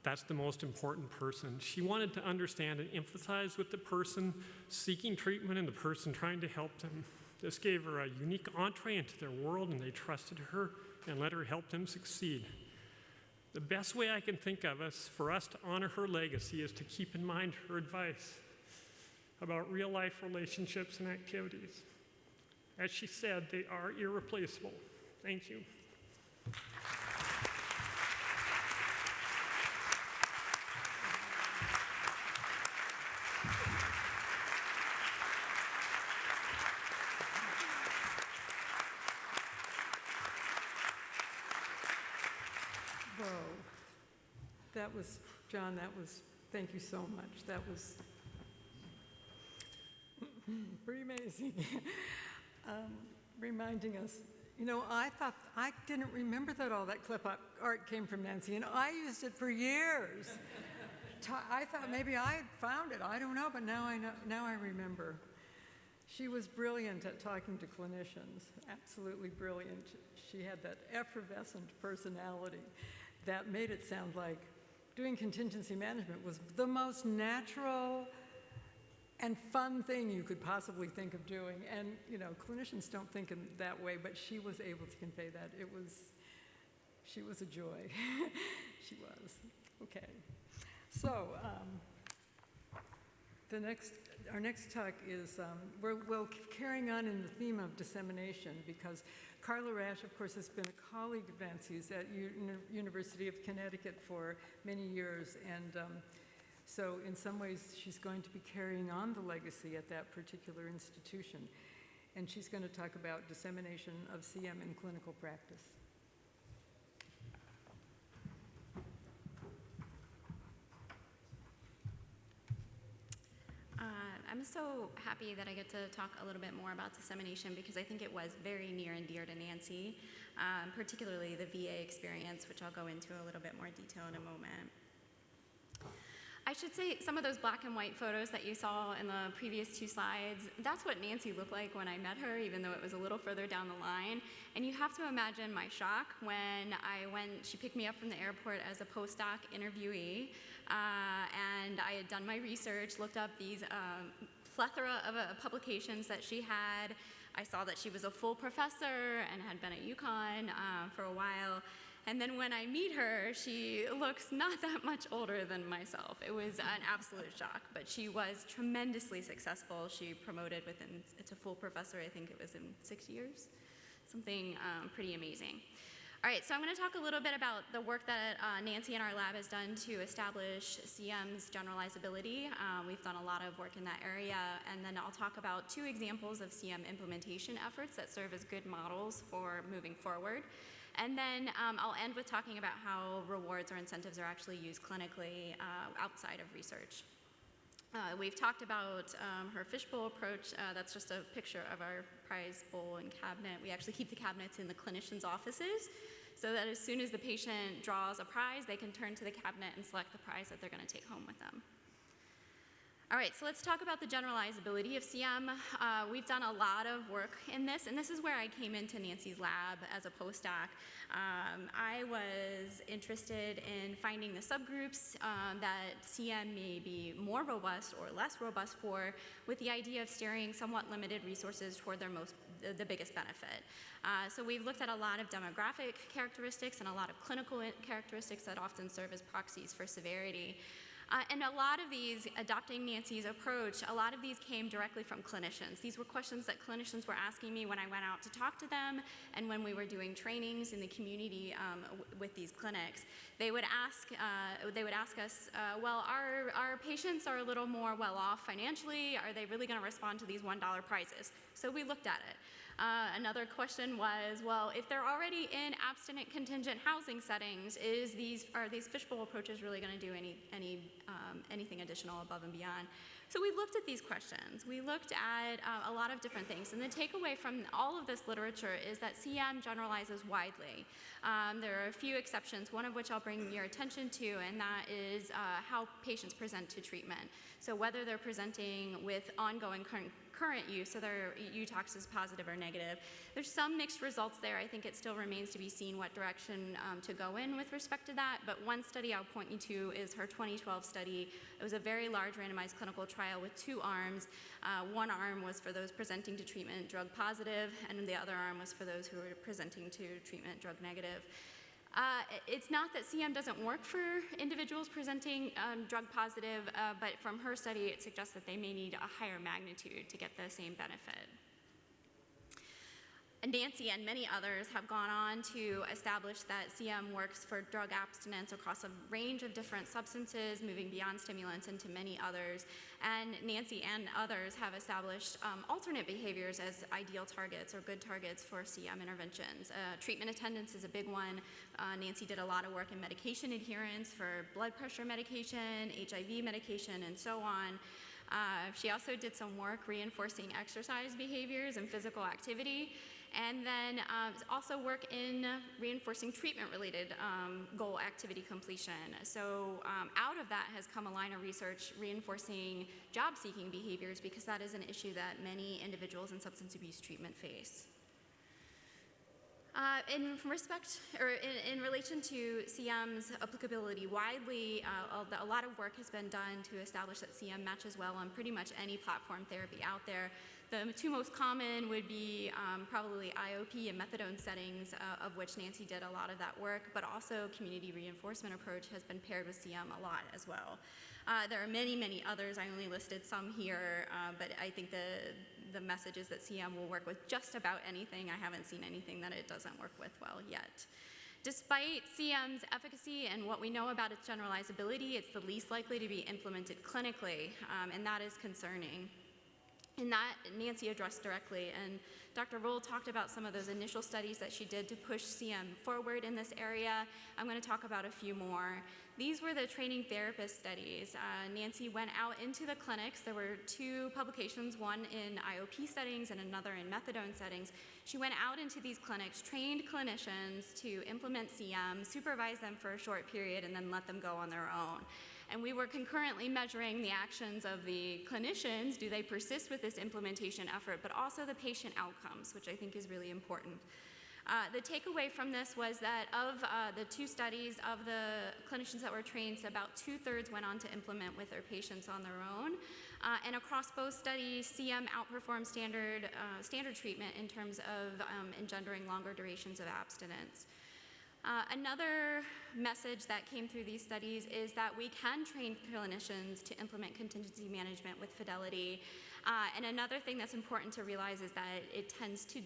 Speaker 4: that's the most important person. She wanted to understand and empathize with the person seeking treatment and the person trying to help them. This gave her a unique entree into their world, and they trusted her and let her help them succeed. The best way I can think of for us to honor her legacy is to keep in mind her advice about real-life relationships and activities. As she said, they are irreplaceable. Thank you.
Speaker 1: Whoa. That was, John, thank you so much. That was pretty amazing. Reminding us, I didn't remember that all that clip art came from Nancy, and I used it for years. I thought maybe I had found it, I don't know, but now I remember. She was brilliant at talking to clinicians, absolutely brilliant. She had that effervescent personality that made it sound like doing contingency management was the most natural and fun thing you could possibly think of doing. And, clinicians don't think in that way, but she was able to convey that. She was a joy. She was. Okay. So, our next talk is, we're carrying on in the theme of dissemination, because Carla Rash, of course, has been a colleague of Nancy's at University of Connecticut for many years, and so in some ways she's going to be carrying on the legacy at that particular institution, and she's going to talk about dissemination of CM in clinical practice.
Speaker 5: I'm so happy that I get to talk a little bit more about dissemination, because I think it was very near and dear to Nancy, particularly the VA experience, which I'll go into a little bit more detail in a moment. I should say some of those black and white photos that you saw in the previous two slides, that's what Nancy looked like when I met her, even though it was a little further down the line. And you have to imagine my shock when she picked me up from the airport as a postdoc interviewee, and I had done my research, looked up these plethora of publications that she had. I saw that she was a full professor and had been at UConn for a while. And then when I meet her, she looks not that much older than myself. It was an absolute shock, but she was tremendously successful. She promoted to full professor, I think it was in 6 years, something pretty amazing. All right, so I'm going to talk a little bit about the work that Nancy and our lab has done to establish CM's generalizability. We've done a lot of work in that area, and then I'll talk about 2 examples of CM implementation efforts that serve as good models for moving forward. And then I'll end with talking about how rewards or incentives are actually used clinically outside of research. We've talked about her fishbowl approach. That's just a picture of our prize bowl and cabinet. We actually keep the cabinets in the clinicians' offices, so that as soon as the patient draws a prize, they can turn to the cabinet and select the prize that they're going to take home with them. All right, so let's talk about the generalizability of CM. We've done a lot of work in this, and this is where I came into Nancy's lab as a postdoc. I was interested in finding the subgroups that CM may be more robust or less robust for, with the idea of steering somewhat limited resources toward the biggest benefit. So we've looked at a lot of demographic characteristics and a lot of clinical characteristics that often serve as proxies for severity. And a lot of these, adopting Nancy's approach, a lot of these came directly from clinicians. These were questions that clinicians were asking me when I went out to talk to them and when we were doing trainings in the community with these clinics. They would ask us, well, our patients are a little more well off financially. Are they really going to respond to these $1 prizes? So we looked at it. Another question was, well, if they're already in abstinent contingent housing settings, are these fishbowl approaches really going to do anything additional above and beyond? So we looked at these questions. We looked at a lot of different things, and the takeaway from all of this literature is that CM generalizes widely. There are a few exceptions, one of which I'll bring your attention to, and that is how patients present to treatment. So whether they're presenting with ongoing current use, so their UTOX is positive or negative. There's some mixed results there. I think it still remains to be seen what direction to go in with respect to that, but one study I'll point you to is her 2012 study. It was a very large randomized clinical trial with 2 arms. One arm was for those presenting to treatment drug positive, and the other arm was for those who were presenting to treatment drug negative. It's not that CM doesn't work for individuals presenting drug positive, but from her study it suggests that they may need a higher magnitude to get the same benefit. Nancy and many others have gone on to establish that CM works for drug abstinence across a range of different substances, moving beyond stimulants into many others. And Nancy and others have established alternate behaviors as ideal targets or good targets for CM interventions. Treatment attendance is a big one. Nancy did a lot of work in medication adherence for blood pressure medication, HIV medication, and so on. She also did some work reinforcing exercise behaviors and physical activity, and then also work in reinforcing treatment-related goal activity completion. So out of that has come a line of research reinforcing job-seeking behaviors, because that is an issue that many individuals in substance abuse treatment face. In relation to CM's applicability widely, a lot of work has been done to establish that CM matches well on pretty much any platform therapy out there. The 2 most common would be probably IOP and methadone settings, of which Nancy did a lot of that work, but also community reinforcement approach has been paired with CM a lot as well. There are many, many others. I only listed some here, but I think the message is that CM will work with just about anything. I haven't seen anything that it doesn't work with well yet. Despite CM's efficacy and what we know about its generalizability, it's the least likely to be implemented clinically, and that is concerning. And that Nancy addressed directly, and Dr. Roll talked about some of those initial studies that she did to push CM forward in this area. I'm going to talk about a few more. These were the training therapist studies. Nancy went out into the clinics. There were 2 publications, one in IOP settings and another in methadone settings. She went out into these clinics, trained clinicians to implement CM, supervised them for a short period, and then let them go on their own. And we were concurrently measuring the actions of the clinicians. Do they persist with this implementation effort, but also the patient outcomes, which I think is really important. The takeaway from this was that of the 2 studies of the clinicians that were trained, about 2/3 went on to implement with their patients on their own. And across both studies, CM outperformed standard treatment in terms of engendering longer durations of abstinence. Another message that came through these studies is that we can train clinicians to implement contingency management with fidelity. And another thing that's important to realize is that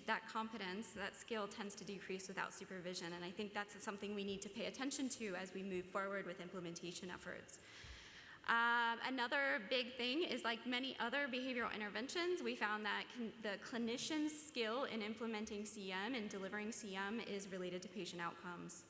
Speaker 5: that competence, that skill tends to decrease without supervision. And I think that's something we need to pay attention to as we move forward with implementation efforts. Another big thing is, like many other behavioral interventions, we found that the clinician's skill in implementing CM and delivering CM is related to patient outcomes.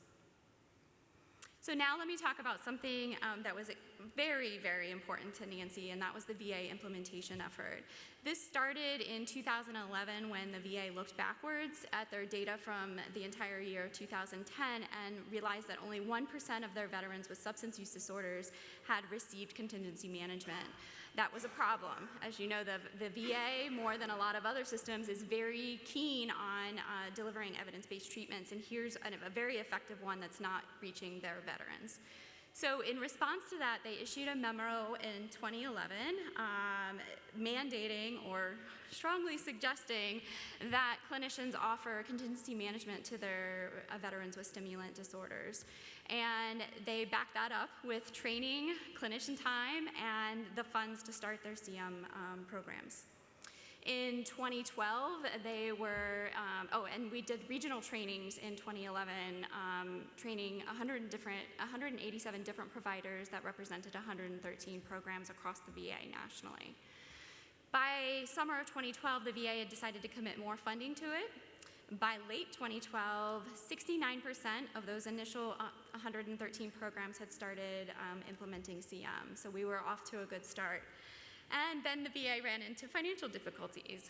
Speaker 5: So now let me talk about something that was very, very important to Nancy, and that was the VA implementation effort. This started in 2011 when the VA looked backwards at their data from the entire year of 2010 and realized that only 1% of their veterans with substance use disorders had received contingency management. That was a problem. As you know, the VA, more than a lot of other systems, is very keen on delivering evidence-based treatments, and here's a very effective one that's not reaching their veterans. So in response to that, they issued a memo in 2011 mandating or strongly suggesting that clinicians offer contingency management to their veterans with stimulant disorders. And they backed that up with training, clinician time, and the funds to start their CM programs. In 2012, they were, and we did regional trainings in 2011, training 187 different providers that represented 113 programs across the VA nationally. By summer of 2012, the VA had decided to commit more funding to it. By late 2012, 69% of those initial 113 programs had started implementing CM, so we were off to a good start. And then the VA ran into financial difficulties,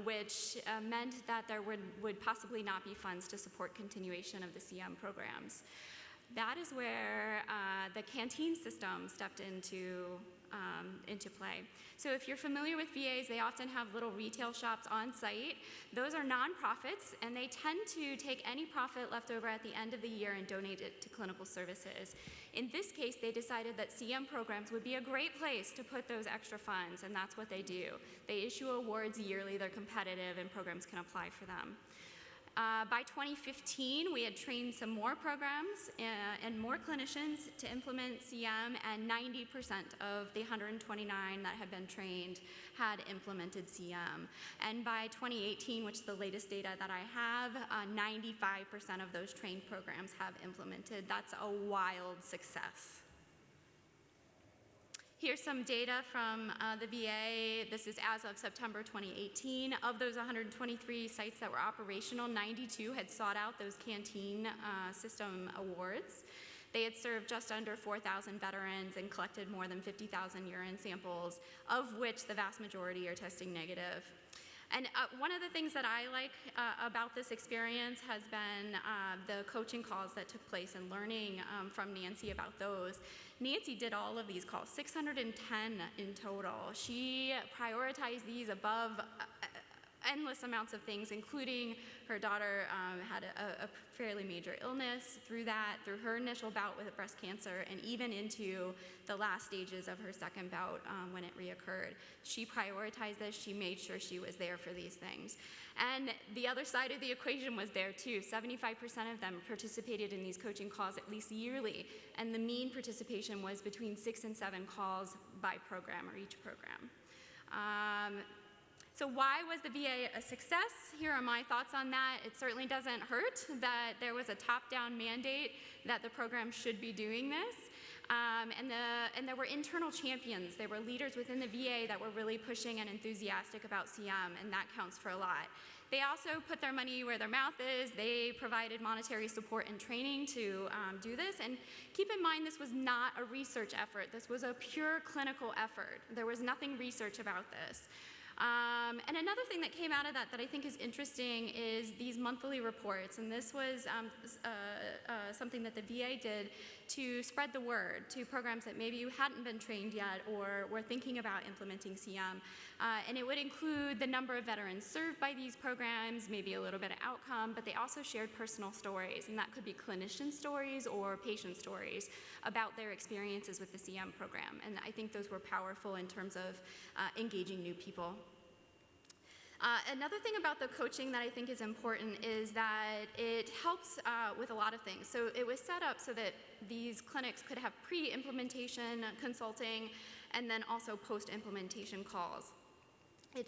Speaker 5: which meant that there would possibly not be funds to support continuation of the CM programs. That is where the canteen system stepped into play. So if you're familiar with VAs, they often have little retail shops on site. Those are nonprofits, and they tend to take any profit left over at the end of the year and donate it to clinical services. In this case, they decided that CM programs would be a great place to put those extra funds, and that's what they do. They issue awards yearly, they're competitive, and programs can apply for them. By 2015, we had trained some more programs and more clinicians to implement CM, and 90% of the 129 that had been trained had implemented CM. And by 2018, which is the latest data that I have, 95% of those trained programs have implemented. That's a wild success. Here's some data from the VA. This is as of September 2018. Of those 123 sites that were operational, 92 had sought out those canteen system awards. They had served just under 4,000 veterans and collected more than 50,000 urine samples, of which the vast majority are testing negative. And one of the things that I like about this experience has been the coaching calls that took place and learning from Nancy about those. Nancy did all of these calls, 610 in total. She prioritized these above endless amounts of things, including her daughter had a fairly major illness through her initial bout with breast cancer, and even into the last stages of her second bout when it reoccurred. She prioritized this. She made sure she was there for these things. And the other side of the equation was there too. 75% of them participated in these coaching calls at least yearly, and the mean participation was between 6 and 7 calls by program or each program. So why was the VA a success? Here are my thoughts on that. It certainly doesn't hurt that there was a top-down mandate that the program should be doing this. And there were internal champions. There were leaders within the VA that were really pushing and enthusiastic about CM, and that counts for a lot. They also put their money where their mouth is. They provided monetary support and training to do this. And keep in mind, this was not a research effort. This was a pure clinical effort. There was nothing research about this. And another thing that came out of that I think is interesting is these monthly reports. And this was something that the VA did to spread the word to programs that maybe you hadn't been trained yet or were thinking about implementing CM. And it would include the number of veterans served by these programs, maybe a little bit of outcome, but they also shared personal stories. And that could be clinician stories or patient stories about their experiences with the CM program. And I think those were powerful in terms of engaging new people. Another thing about the coaching that I think is important is that it helps with a lot of things. So it was set up so that these clinics could have pre-implementation consulting and then also post-implementation calls.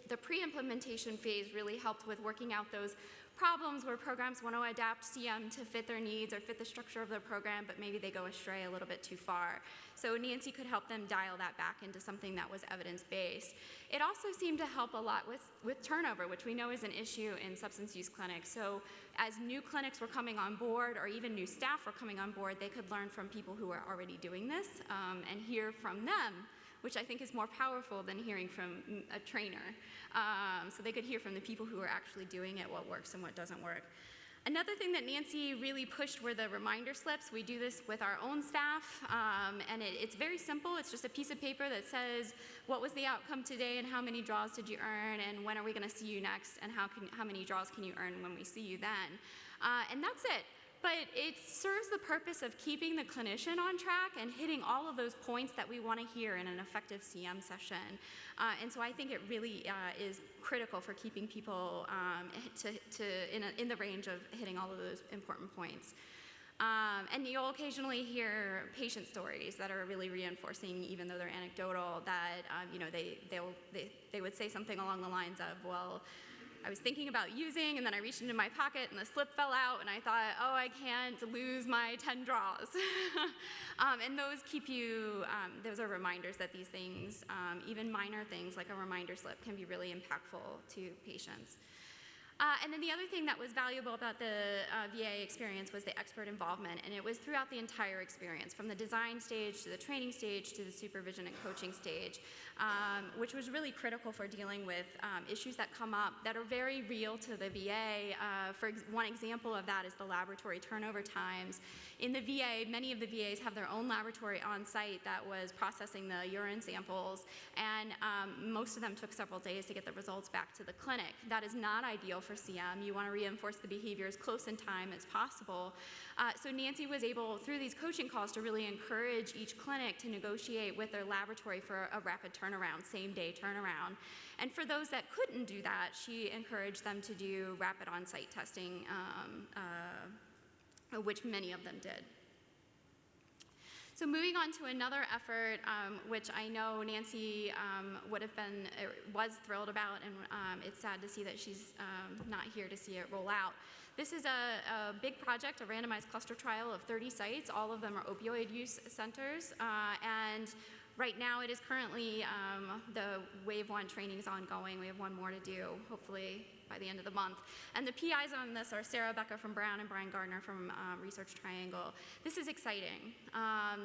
Speaker 5: The pre-implementation phase really helped with working out those problems where programs want to adapt CM to fit their needs or fit the structure of their program, but maybe they go astray a little bit too far. So Nancy could help them dial that back into something that was evidence-based. It also seemed to help a lot with turnover, which we know is an issue in substance use clinics. So as new clinics were coming on board or even new staff were coming on board, they could learn from people who were already doing this and hear from them, which I think is more powerful than hearing from a trainer. So they could hear from the people who are actually doing it, what works and what doesn't work. Another thing that Nancy really pushed were the reminder slips. We do this with our own staff, and it's very simple. It's just a piece of paper that says, what was the outcome today and how many draws did you earn and when are we gonna see you next and how many draws can you earn when we see you then? And that's it. But it serves the purpose of keeping the clinician on track and hitting all of those points that we want to hear in an effective CM session. And so I think it really is critical for keeping people in the range of hitting all of those important points. And you'll occasionally hear patient stories that are really reinforcing, even though they're anecdotal, that they would say something along the lines of, well, I was thinking about using, and then I reached into my pocket and the slip fell out, and I thought, oh, I can't lose my 10 draws. And those keep you, those are reminders that these things, even minor things like a reminder slip, can be really impactful to patients. And then the other thing that was valuable about the VA experience was the expert involvement, and it was throughout the entire experience, from the design stage to the training stage to the supervision and coaching stage, which was really critical for dealing with issues that come up that are very real to the VA. One example of that is the laboratory turnover times. In the VA, many of the VAs have their own laboratory on site that was processing the urine samples, and most of them took several days to get the results back to the clinic. That is not ideal for CM. You want to reinforce the behavior as close in time as possible. So Nancy was able, through these coaching calls, to really encourage each clinic to negotiate with their laboratory for a rapid turnaround, same-day turnaround. And for those that couldn't do that, she encouraged them to do rapid on-site testing, which many of them did. So moving on to another effort, which I know Nancy was thrilled about, and it's sad to see that she's not here to see it roll out. This is a big project, a randomized cluster trial of 30 sites. All of them are opioid use centers, and right now it is currently, the Wave 1 training is ongoing. We have one more to do, hopefully by the end of the month. And the PIs on this are Sarah Becca from Brown and Brian Gardner from Research Triangle. This is exciting.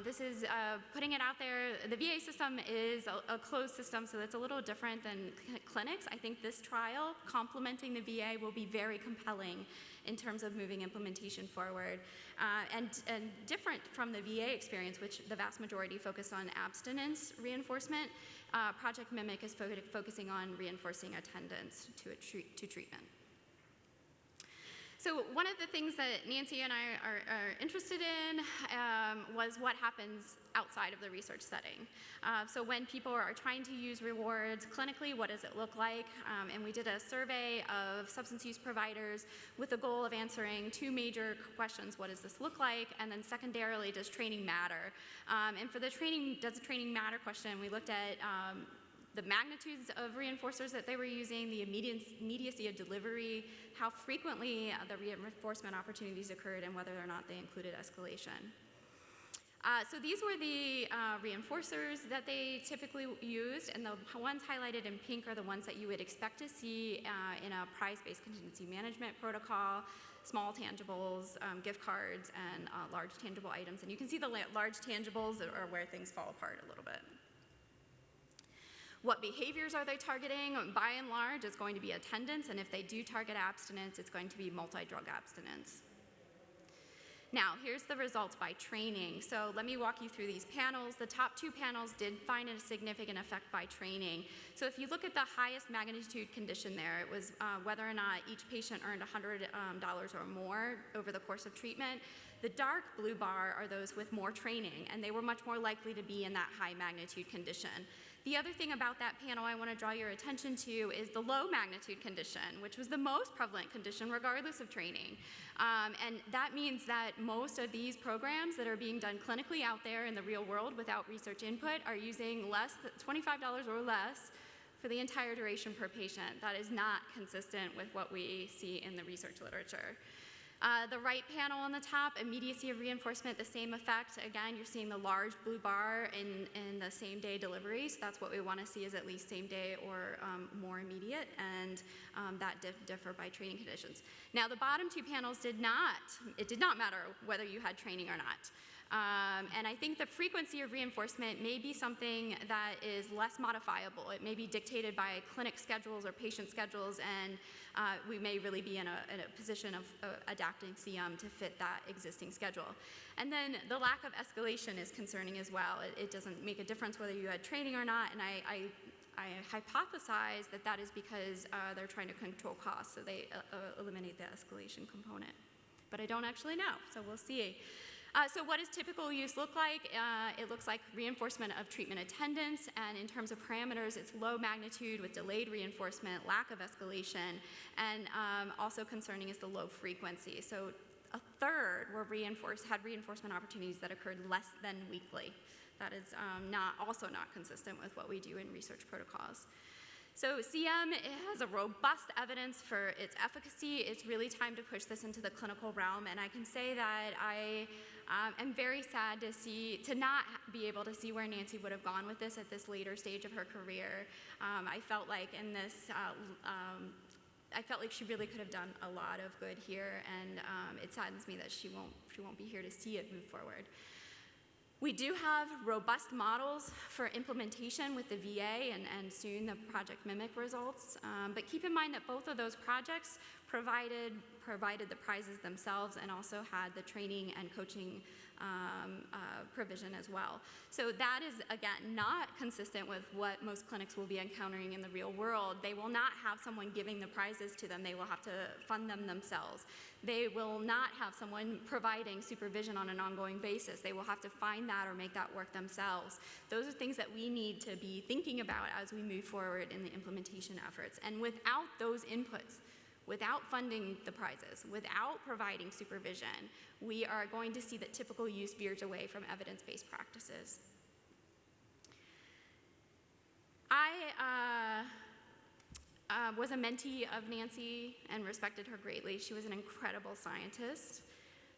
Speaker 5: This is putting it out there. The VA system is a closed system, so it's a little different than clinics. I think this trial, complementing the VA, will be very compelling in terms of moving implementation forward, and different from the VA experience, which the vast majority focus on abstinence reinforcement. Project Mimic is focusing on reinforcing attendance to treatment. So one of the things that Nancy and I are interested in was what happens outside of the research setting. So when people are trying to use rewards clinically, what does it look like? And we did a survey of substance use providers with the goal of answering two major questions. What does this look like? And then secondarily, does training matter? And for the does the training matter question, we looked at the magnitudes of reinforcers that they were using, the immediacy of delivery, how frequently the reinforcement opportunities occurred, and whether or not they included escalation. So these were the reinforcers that they typically used, and the ones highlighted in pink are the ones that you would expect to see in a prize-based contingency management protocol: small tangibles, gift cards, and large tangible items. And you can see the large tangibles are where things fall apart a little bit. What behaviors are they targeting? By and large, it's going to be attendance, and if they do target abstinence, it's going to be multi-drug abstinence. Now, here's the results by training. So let me walk you through these panels. The top two panels did find a significant effect by training. So if you look at the highest magnitude condition there, it was whether or not each patient earned $100 or more over the course of treatment. The dark blue bar are those with more training, and they were much more likely to be in that high magnitude condition. The other thing about that panel I want to draw your attention to is the low magnitude condition, which was the most prevalent condition regardless of training. And that means that most of these programs that are being done clinically out there in the real world without research input are using less than $25 or less for the entire duration per patient. That is not consistent with what we see in the research literature. The right panel on the top, immediacy of reinforcement, the same effect. Again, you're seeing the large blue bar in the same day delivery, so that's what we want to see, is at least same day or more immediate, and that differ by training conditions. Now, the bottom two panels did not matter whether you had training or not. And I think the frequency of reinforcement may be something that is less modifiable. It may be dictated by clinic schedules or patient schedules, and we may really be in a position of adapting CM to fit that existing schedule. And then the lack of escalation is concerning as well. It doesn't make a difference whether you had training or not, and I hypothesize that is because they're trying to control costs, so they eliminate the escalation component. But I don't actually know, so we'll see. So what does typical use look like? It looks like reinforcement of treatment attendance, and in terms of parameters, it's low magnitude with delayed reinforcement, lack of escalation, and also concerning is the low frequency. So a third had reinforcement opportunities that occurred less than weekly. That is also not consistent with what we do in research protocols. So CM has a robust evidence for its efficacy. It's really time to push this into the clinical realm, and I can say that I am very sad to not be able to see where Nancy would have gone with this at this later stage of her career. I felt like in this, I felt like she really could have done a lot of good here, and it saddens me that she won't be here to see it move forward. We do have robust models for implementation with the VA and soon the Project Mimic results, but keep in mind that both of those projects provided the prizes themselves and also had the training and coaching provision as well. So that is, again, not consistent with what most clinics will be encountering in the real world. They will not have someone giving the prizes to them. They will have to fund them themselves. They will not have someone providing supervision on an ongoing basis. They will have to find that or make that work themselves. Those are things that we need to be thinking about as we move forward in the implementation efforts. And without those inputs, without funding the prizes, without providing supervision, we are going to see that typical use veers away from evidence-based practices. I was a mentee of Nancy and respected her greatly. She was an incredible scientist.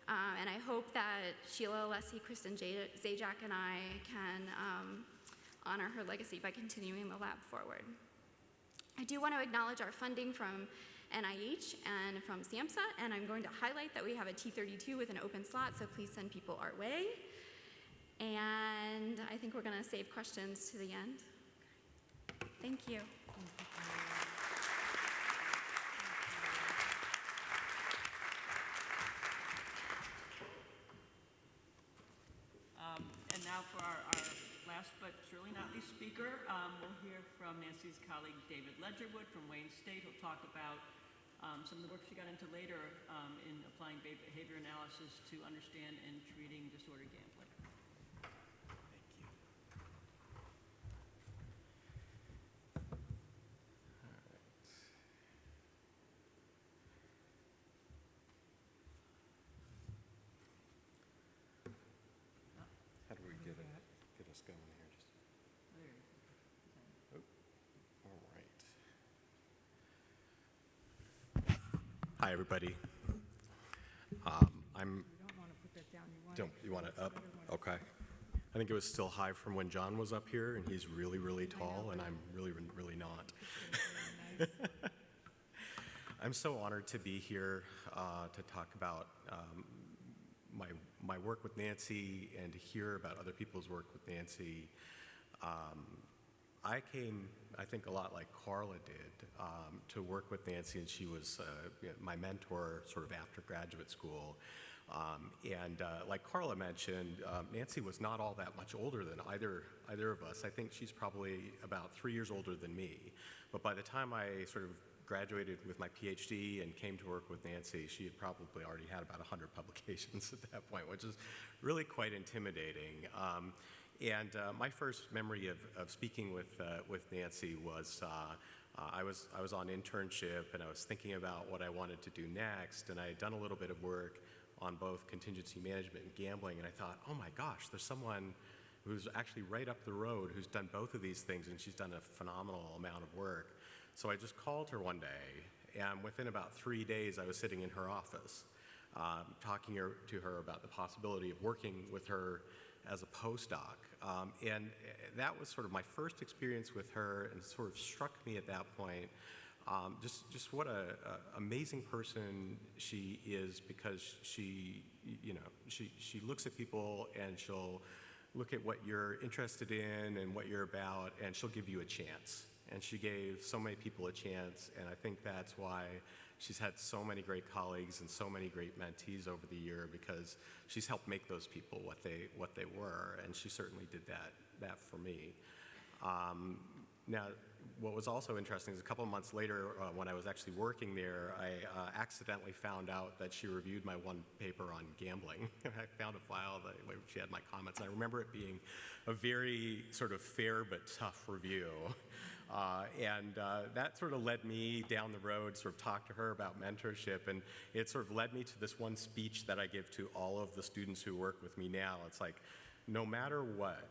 Speaker 5: And I hope that Sheila, Leslie, Kristen, Zajac, and I can honor her legacy by continuing the lab forward. I do want to acknowledge our funding from NIH and from SAMHSA, and I'm going to highlight that we have a T32 with an open slot, so please send people our way. And I think we're going to save questions to the end. Thank you.
Speaker 3: And now for our last but surely not least speaker, we'll hear from Nancy's colleague David Ledgerwood from Wayne State, who'll talk about some of the work she got into later in applying behavior analysis to understand and treating disordered gambling.
Speaker 6: How do we get us going here? All right. Hi, everybody. I'm.
Speaker 1: You don't want to put that down.
Speaker 6: You want it up? Okay. I think it was still high from when John was up here, and he's really, really tall, and I'm really, really not. I'm so honored to be here to talk about my work with Nancy and to hear about other people's work with Nancy. I came, I think, a lot like Carla did, to work with Nancy, and she was my mentor sort of after graduate school. Like Carla mentioned, Nancy was not all that much older than either of us. I think she's probably about 3 years older than me. But by the time I sort of graduated with my PhD and came to work with Nancy, she had probably already had about 100 publications at that point, which is really quite intimidating. My first memory of speaking with Nancy was I was on internship, and I was thinking about what I wanted to do next, and I had done a little bit of work on both contingency management and gambling, and I thought, oh my gosh, there's someone who's actually right up the road who's done both of these things, and she's done a phenomenal amount of work. So I just called her one day, and within about 3 days, I was sitting in her office, talking to her about the possibility of working with her as a postdoc. And that was sort of my first experience with her, and sort of struck me at that point just what a amazing person she is, because she looks at people and she'll look at what you're interested in and what you're about, and she'll give you a chance. And she gave so many people a chance, and I think that's why she's had so many great colleagues and so many great mentees over the year, because she's helped make those people what they were, and she certainly did that for me. Now, what was also interesting is a couple of months later, when I was actually working there, I accidentally found out that she reviewed my one paper on gambling. I found a file where she had my comments, and I remember it being a very sort of fair but tough review. That sort of led me down the road, sort of talk to her about mentorship, and it sort of led me to this one speech that I give to all of the students who work with me now. It's like, no matter what,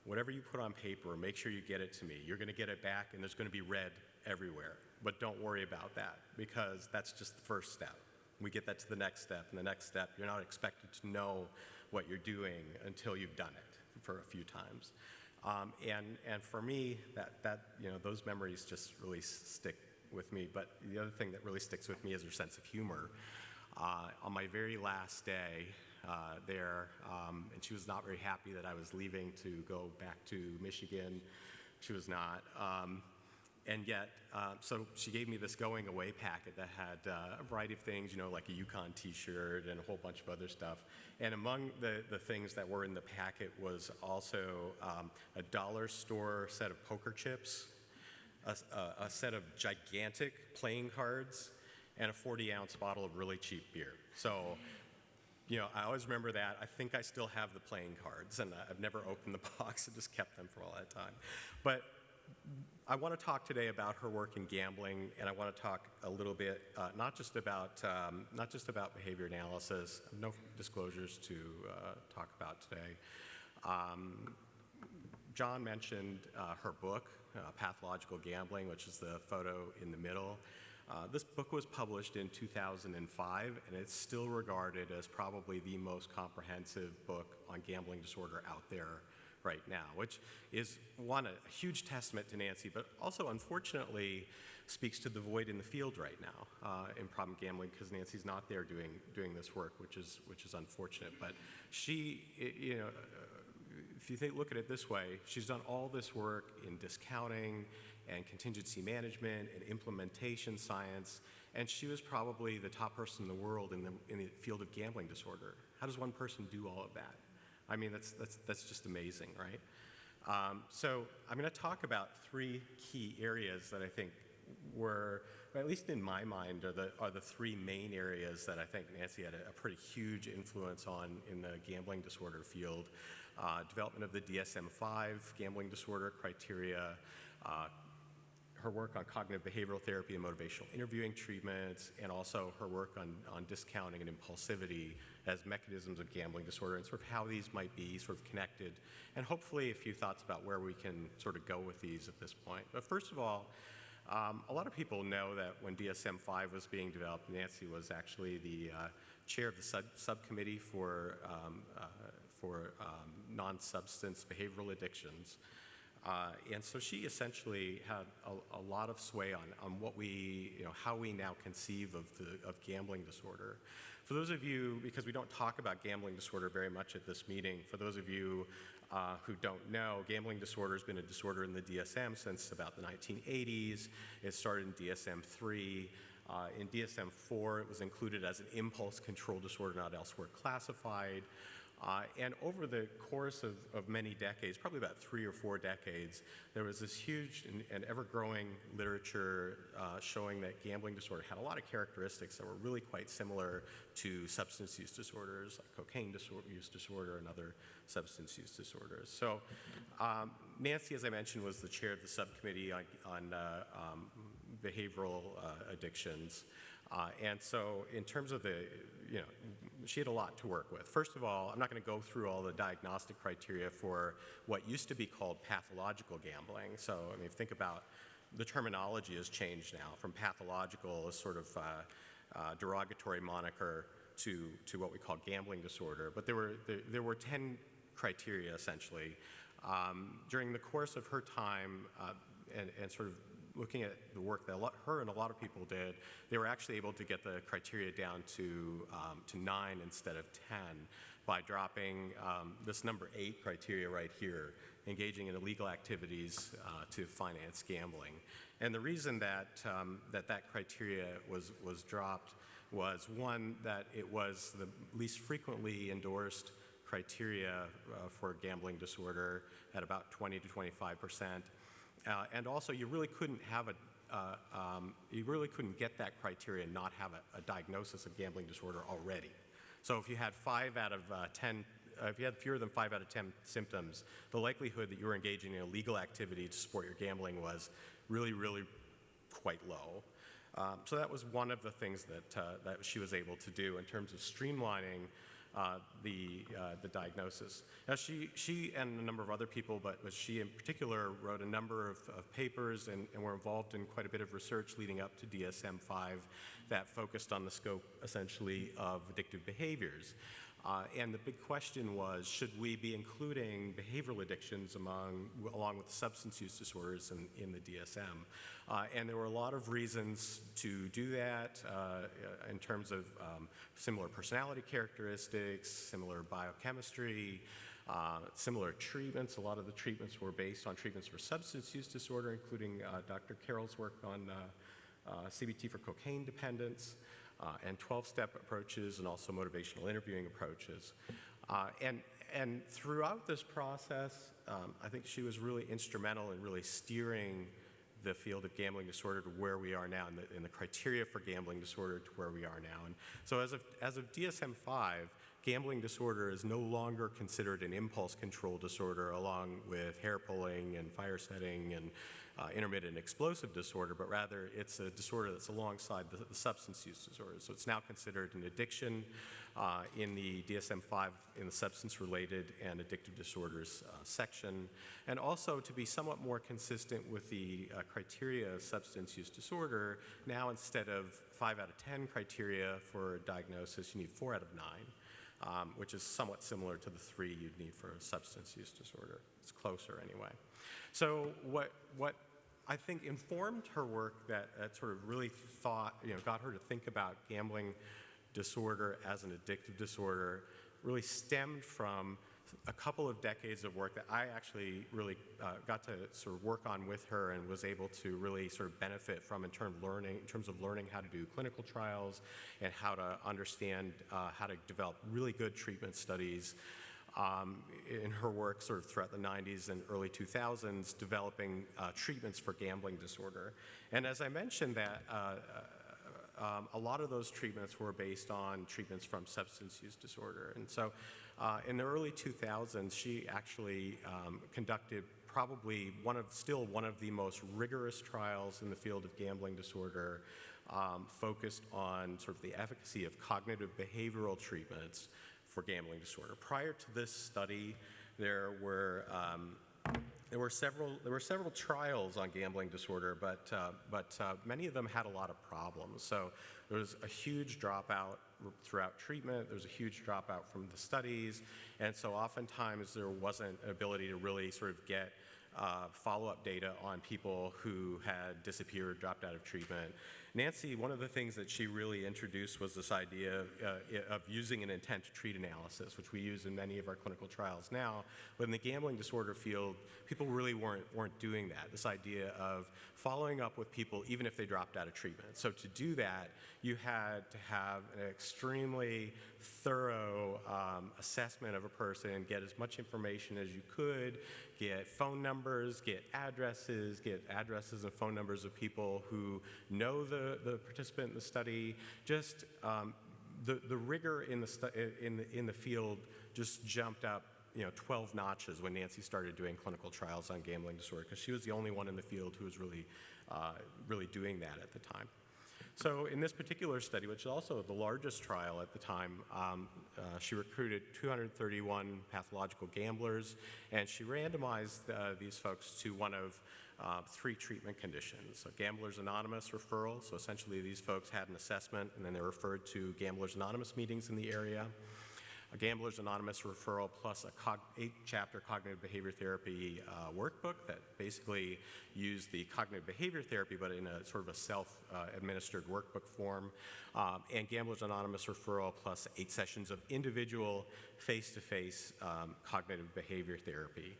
Speaker 6: whatever you put on paper, make sure you get it to me. You're going to get it back, and there's going to be red everywhere. But don't worry about that, because that's just the first step. We get that to the next step, and the next step, you're not expected to know what you're doing until you've done it for a few times. And for me, those memories just really stick with me. But the other thing that really sticks with me is her sense of humor. On my very last day there, and she was not very happy that I was leaving to go back to Michigan. She was not. And yet, so she gave me this going away packet that had a variety of things, like a Yukon t-shirt and a whole bunch of other stuff. And among the things that were in the packet was also a dollar store set of poker chips, a set of gigantic playing cards, and a 40-ounce bottle of really cheap beer. So, I always remember that. I think I still have the playing cards, and I've never opened the box and just kept them for all that time. But I want to talk today about her work in gambling, and I want to talk a little bit not just about behavior analysis. No disclosures to talk about today. John mentioned her book, Pathological Gambling, which is the photo in the middle. This book was published in 2005, and it's still regarded as probably the most comprehensive book on gambling disorder out there right now, which is, a huge testament to Nancy, but also, unfortunately, speaks to the void in the field right now in problem gambling, because Nancy's not there doing this work, which is unfortunate. But she, if you look at it this way, she's done all this work in discounting and contingency management and implementation science, and she was probably the top person in the world in the field of gambling disorder. How does one person do all of that? I mean, that's just amazing, right? So I'm going to talk about three key areas that I think were, or at least in my mind, are the three main areas that I think Nancy had a pretty huge influence on in the gambling disorder field. Development of the DSM-5 gambling disorder criteria, her work on cognitive behavioral therapy and motivational interviewing treatments, and also her work on discounting and impulsivity as mechanisms of gambling disorder, and sort of how these might be sort of connected, and hopefully a few thoughts about where we can sort of go with these at this point. But first of all, a lot of people know that when DSM-5 was being developed, Nancy was actually the chair of the subcommittee for non-substance behavioral addictions. And so she essentially had a lot of sway on what we, how we now conceive of gambling disorder. For those of you, because we don't talk about gambling disorder very much at this meeting, for those of you who don't know, gambling disorder has been a disorder in the DSM since about the 1980s. It started in DSM-3. In DSM-4, it was included as an impulse control disorder not elsewhere classified. And over the course of many decades, probably about 3 or 4 decades, there was this huge and ever-growing literature showing that gambling disorder had a lot of characteristics that were really quite similar to substance use disorders, like cocaine use disorder and other substance use disorders. So Nancy, as I mentioned, was the chair of the subcommittee on behavioral addictions. And so in terms of she had a lot to work with. First of all, I'm not going to go through all the diagnostic criteria for what used to be called pathological gambling. So, I mean, think about the terminology has changed now from pathological, a sort of derogatory moniker, to what we call gambling disorder. But there were 10 criteria, essentially. During the course of her time and sort of looking at the work that her and a lot of people did, they were actually able to get the criteria down to 9 instead of 10 by dropping this number 8 criteria right here, engaging in illegal activities to finance gambling. And the reason that that criteria was dropped was, one, that it was the least frequently endorsed criteria for gambling disorder at about 20 to 25%. And also, you really couldn't get that criteria and not have a diagnosis of gambling disorder already. So if you had 5 out of 10, if you had fewer than 5 out of 10 symptoms, the likelihood that you were engaging in illegal activity to support your gambling was really, really quite low. So that was one of the things that she was able to do in terms of streamlining the diagnosis. Now, she and a number of other people, but she in particular wrote a number of papers and were involved in quite a bit of research leading up to DSM-5 that focused on the scope, essentially, of addictive behaviors. And the big question was, should we be including behavioral addictions along with substance use disorders in the DSM? And there were a lot of reasons to do that in terms of similar personality characteristics, similar biochemistry, similar treatments. A lot of the treatments were based on treatments for substance use disorder, including Dr. Carroll's work on CBT for cocaine dependence, and 12-step approaches, and also motivational interviewing approaches. And throughout this process, I think she was really instrumental in really steering the field of gambling disorder to where we are now, and the criteria for gambling disorder to where we are now. And so as of DSM-5, gambling disorder is no longer considered an impulse control disorder along with hair pulling and fire setting and intermittent explosive disorder, but rather it's a disorder that's alongside the substance use disorder. So it's now considered an addiction in the DSM-5 in the substance-related and addictive disorders section, and also to be somewhat more consistent with the criteria of substance use disorder. Now, instead of 5 out of 10 criteria for diagnosis, you need 4 out of 9, which is somewhat similar to the 3 you'd need for a substance use disorder. It's closer anyway. So what I think informed her work that sort of really got her to think about gambling disorder as an addictive disorder really stemmed from a couple of decades of work that I actually really got to sort of work on with her and was able to really sort of benefit from in terms of learning how to do clinical trials and how to understand how to develop really good treatment studies. In her work sort of throughout the 90s and early 2000s, developing treatments for gambling disorder. And as I mentioned that, a lot of those treatments were based on treatments from substance use disorder. And so in the early 2000s, she actually conducted probably still one of the most rigorous trials in the field of gambling disorder, focused on sort of the efficacy of cognitive behavioral treatments for gambling disorder. Prior to this study, there were several trials on gambling disorder, but many of them had a lot of problems. So there was a huge dropout throughout treatment. There was a huge dropout from the studies, and so oftentimes there wasn't an ability to really sort of get follow-up data on people who had disappeared, dropped out of treatment. Nancy, one of the things that she really introduced was this idea of using an intent to treat analysis, which we use in many of our clinical trials now. But in the gambling disorder field, people really weren't doing that, this idea of following up with people even if they dropped out of treatment. So to do that, you had to have an extremely thorough assessment of a person, get as much information as you could, get phone numbers, get addresses and phone numbers of people who know the participant in the study. Just the rigor in the field just jumped up 12 notches when Nancy started doing clinical trials on gambling disorder, because she was the only one in the field who was really doing that at the time. So in this particular study, which is also the largest trial at the time, she recruited 231 pathological gamblers, and she randomized these folks to one of 3 treatment conditions: a Gamblers Anonymous referral. So essentially these folks had an assessment and then they were referred to Gamblers Anonymous meetings in the area. A Gamblers Anonymous referral plus a 8-chapter cognitive behavior therapy workbook that basically used the cognitive behavior therapy but in a sort of a self-administered workbook form. And Gamblers Anonymous referral plus 8 sessions of individual face-to-face cognitive behavior therapy.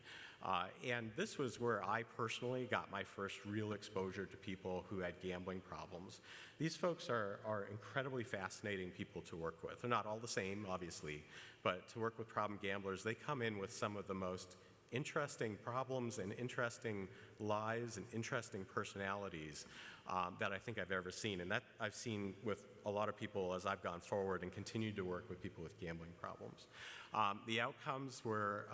Speaker 6: And this was where I personally got my first real exposure to people who had gambling problems. These folks are incredibly fascinating people to work with. They're not all the same, obviously, but to work with problem gamblers, they come in with some of the most interesting problems and interesting lives and interesting personalities that I think I've ever seen. And that I've seen with a lot of people as I've gone forward and continued to work with people with gambling problems. The outcomes were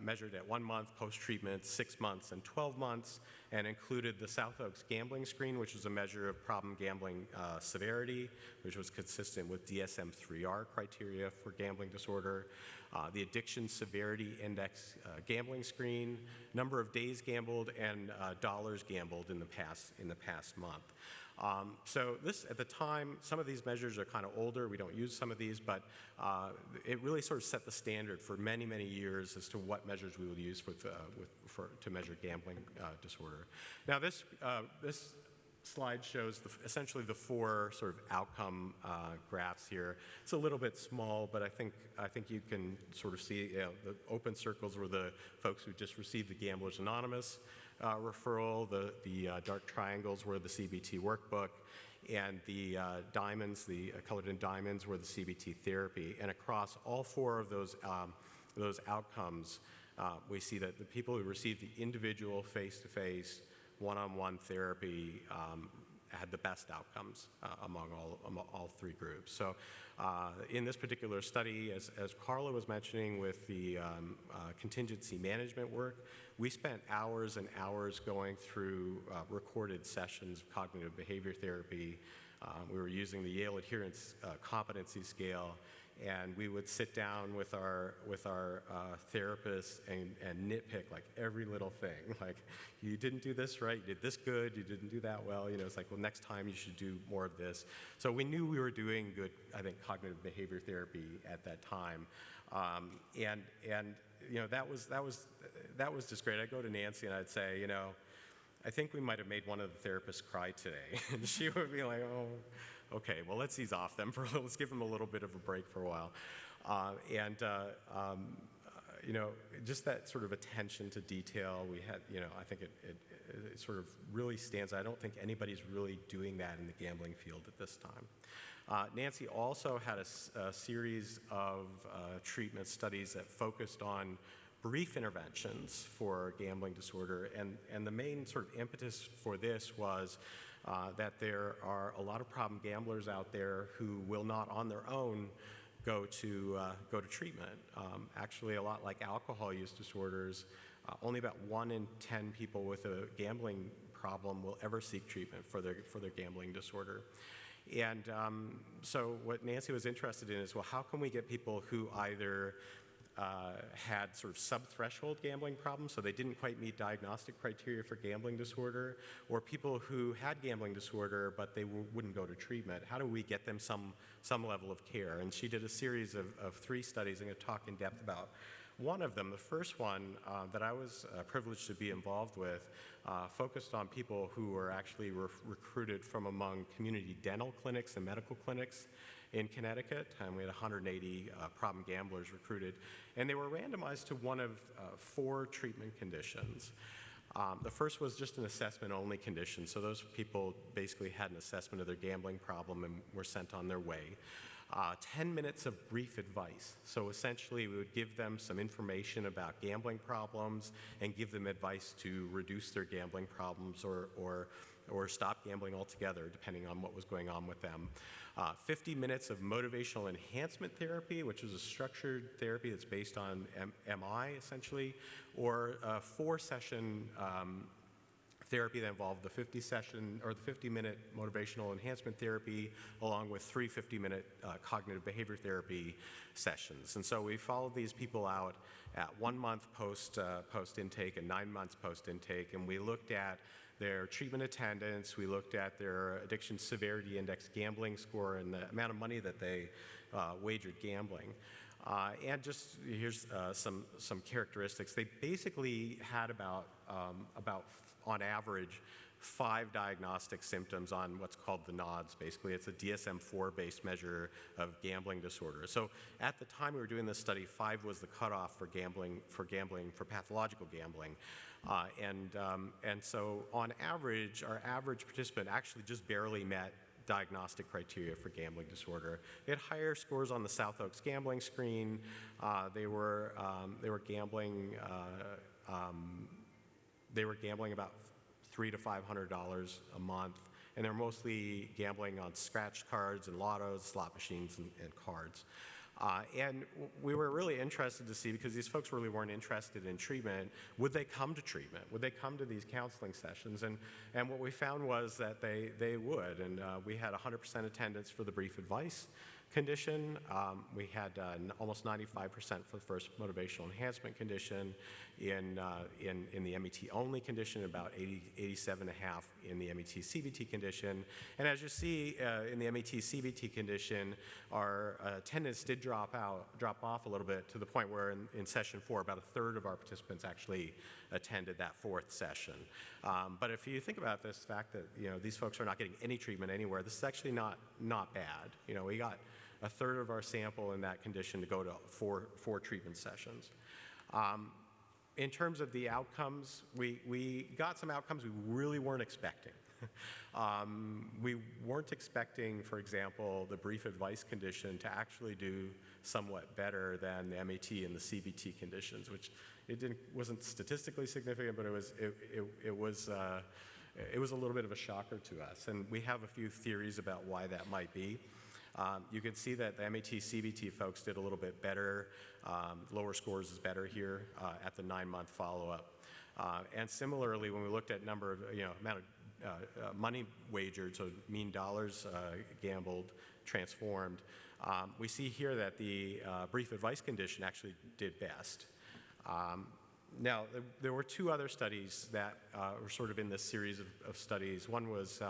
Speaker 6: measured at 1 month post-treatment, 6 months, and 12 months, and included the South Oaks Gambling Screen, which was a measure of problem gambling severity, which was consistent with DSM-3R criteria for gambling disorder, the Addiction Severity Index Gambling Screen, number of days gambled, and dollars gambled in the past month. So this, at the time, some of these measures are kind of older. We don't use some of these, but it really sort of set the standard for many, many years as to what measures we would use to measure gambling disorder. Now, this slide shows essentially the 4 sort of outcome graphs here. It's a little bit small, but I think you can sort of see the open circles were the folks who just received the Gamblers Anonymous referral. The dark triangles were the CBT workbook, and the diamonds, the colored in diamonds, were the CBT therapy. And across all 4 of those outcomes, we see that the people who received the individual face-to-face one-on-one therapy had the best outcomes among all 3 groups. So in this particular study, as Carla was mentioning with the contingency management work, we spent hours and hours going through recorded sessions of cognitive behavior therapy. We were using the Yale Adherence Competency Scale, and we would sit down with our therapists and nitpick like every little thing. Like, you didn't do this right, you did this good, you didn't do that well. You know, it's like, well, next time you should do more of this. So we knew we were doing good, I think, cognitive behavior therapy at that time, and you know, that was just great. I'd go to Nancy and I'd say, you know, I think we might have made one of the therapists cry today, and she would be like, oh. Okay, well, let's ease off them let's give them a little bit of a break for a while. You know, just that sort of attention to detail, we had, you know, I think it sort of really stands out. I don't think anybody's really doing that in the gambling field at this time. Nancy also had a series of treatment studies that focused on brief interventions for gambling disorder, and the main sort of impetus for this was that there are a lot of problem gamblers out there who will not on their own go to treatment. Actually, a lot like alcohol use disorders, only about 1 in 10 people with a gambling problem will ever seek treatment for their gambling disorder. And so what Nancy was interested in is, well, how can we get people who either had sort of sub-threshold gambling problems, so they didn't quite meet diagnostic criteria for gambling disorder, or people who had gambling disorder but they wouldn't go to treatment. How do we get them some level of care? And she did a series of 3 studies. I'm going to talk in depth about one of them. The first one that I was privileged to be involved with focused on people who were actually recruited from among community dental clinics and medical clinics in Connecticut, and we had 180 problem gamblers recruited, and they were randomized to one of 4 treatment conditions. The first was just an assessment-only condition, so those people basically had an assessment of their gambling problem and were sent on their way. 10 minutes of brief advice, so essentially we would give them some information about gambling problems and give them advice to reduce their gambling problems or stop gambling altogether, depending on what was going on with them. 50 minutes of motivational enhancement therapy, which is a structured therapy that's based on MI, essentially, or a 4-session therapy that involved the 50-minute motivational enhancement therapy, along with 3 50-minute cognitive behavior therapy sessions. And so we followed these people out at 1 month post-intake and 9 months post-intake, and we looked at their treatment attendance, we looked at their addiction severity index gambling score and the amount of money that they wagered gambling. And just here's some characteristics. They basically had about on average 5 diagnostic symptoms on what's called the NODS. Basically, it's a DSM-4 based measure of gambling disorder. So at the time we were doing this study, 5 was the cutoff for pathological gambling. And so on average, our average participant actually just barely met diagnostic criteria for gambling disorder. They had higher scores on the South Oaks gambling screen. They were gambling about $300 to $500 a month, and they're mostly gambling on scratch cards and lottos, slot machines, and cards. And we were really interested to see, because these folks really weren't interested in treatment, would they come to treatment? Would they come to these counseling sessions? And what we found was that they would. And we had 100% attendance for the brief advice condition. We had almost 95% for the first motivational enhancement condition. In the MET only condition, about 87.5 in the MET CBT condition. And as you see in the MET CBT condition, our attendance did drop off a little bit, to the point where in session 4, about a third of our participants actually attended that 4th session. But if you think about this fact that these folks are not getting any treatment anywhere, this is actually not bad. We got a third of our sample in that condition to go to four treatment sessions. In terms of the outcomes, we got some outcomes we really weren't expecting. We weren't expecting, for example, the brief advice condition to actually do somewhat better than the MET and the CBT conditions, which wasn't statistically significant, but it was a little bit of a shocker to us. And we have a few theories about why that might be. You can see that the MET CBT folks did a little bit better. Lower scores is better here at the 9-month follow-up. And similarly, when we looked at amount of money wagered, so mean dollars gambled, transformed, we see here that the brief advice condition actually did best. Now, there were 2 other studies that were sort of in this series of studies. One was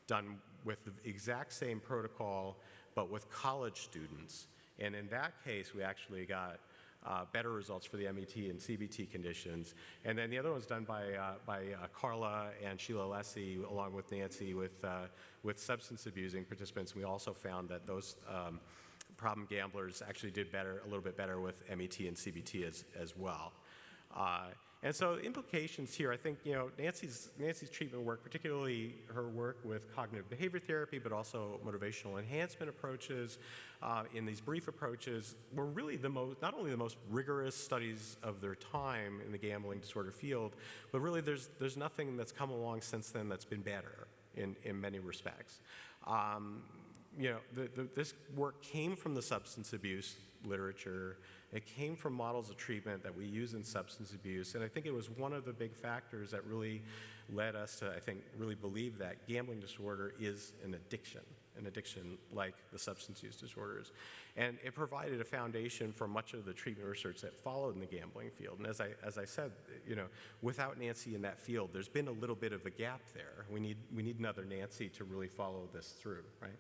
Speaker 6: done with the exact same protocol, but with college students. And in that case, we actually got better results for the MET and CBT conditions. And then the other one's done by Carla and Sheila Lessie, along with Nancy, with substance abusing participants. We also found that those problem gamblers actually did a little bit better with MET and CBT as well. And so implications here, I think, Nancy's treatment work, particularly her work with cognitive behavior therapy, but also motivational enhancement approaches in these brief approaches, were really not only the most rigorous studies of their time in the gambling disorder field, but really there's nothing that's come along since then that's been better in many respects. This work came from the substance abuse literature. It came from models of treatment that we use in substance abuse, and I think it was one of the big factors that really led us to, I think, really believe that gambling disorder is an addiction like the substance use disorders. And it provided a foundation for much of the treatment research that followed in the gambling field. And as I said, without Nancy in that field, there's been a little bit of a gap there. We need another Nancy to really follow this through, right?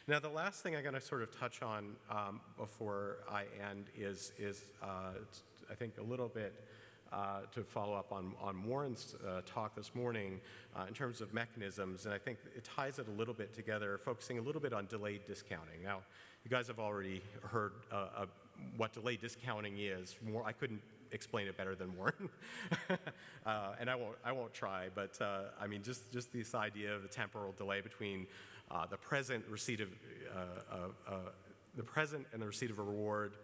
Speaker 6: Now, the last thing I'm going to sort of touch on before I end is I think a little bit to follow up on Warren's talk this morning in terms of mechanisms, and I think it ties it a little bit together, focusing a little bit on delayed discounting. Now, you guys have already heard what delayed discounting is. I couldn't explain it better than Warren, and I won't try. But I mean, just this idea of the temporal delay between the present and the receipt of a reward.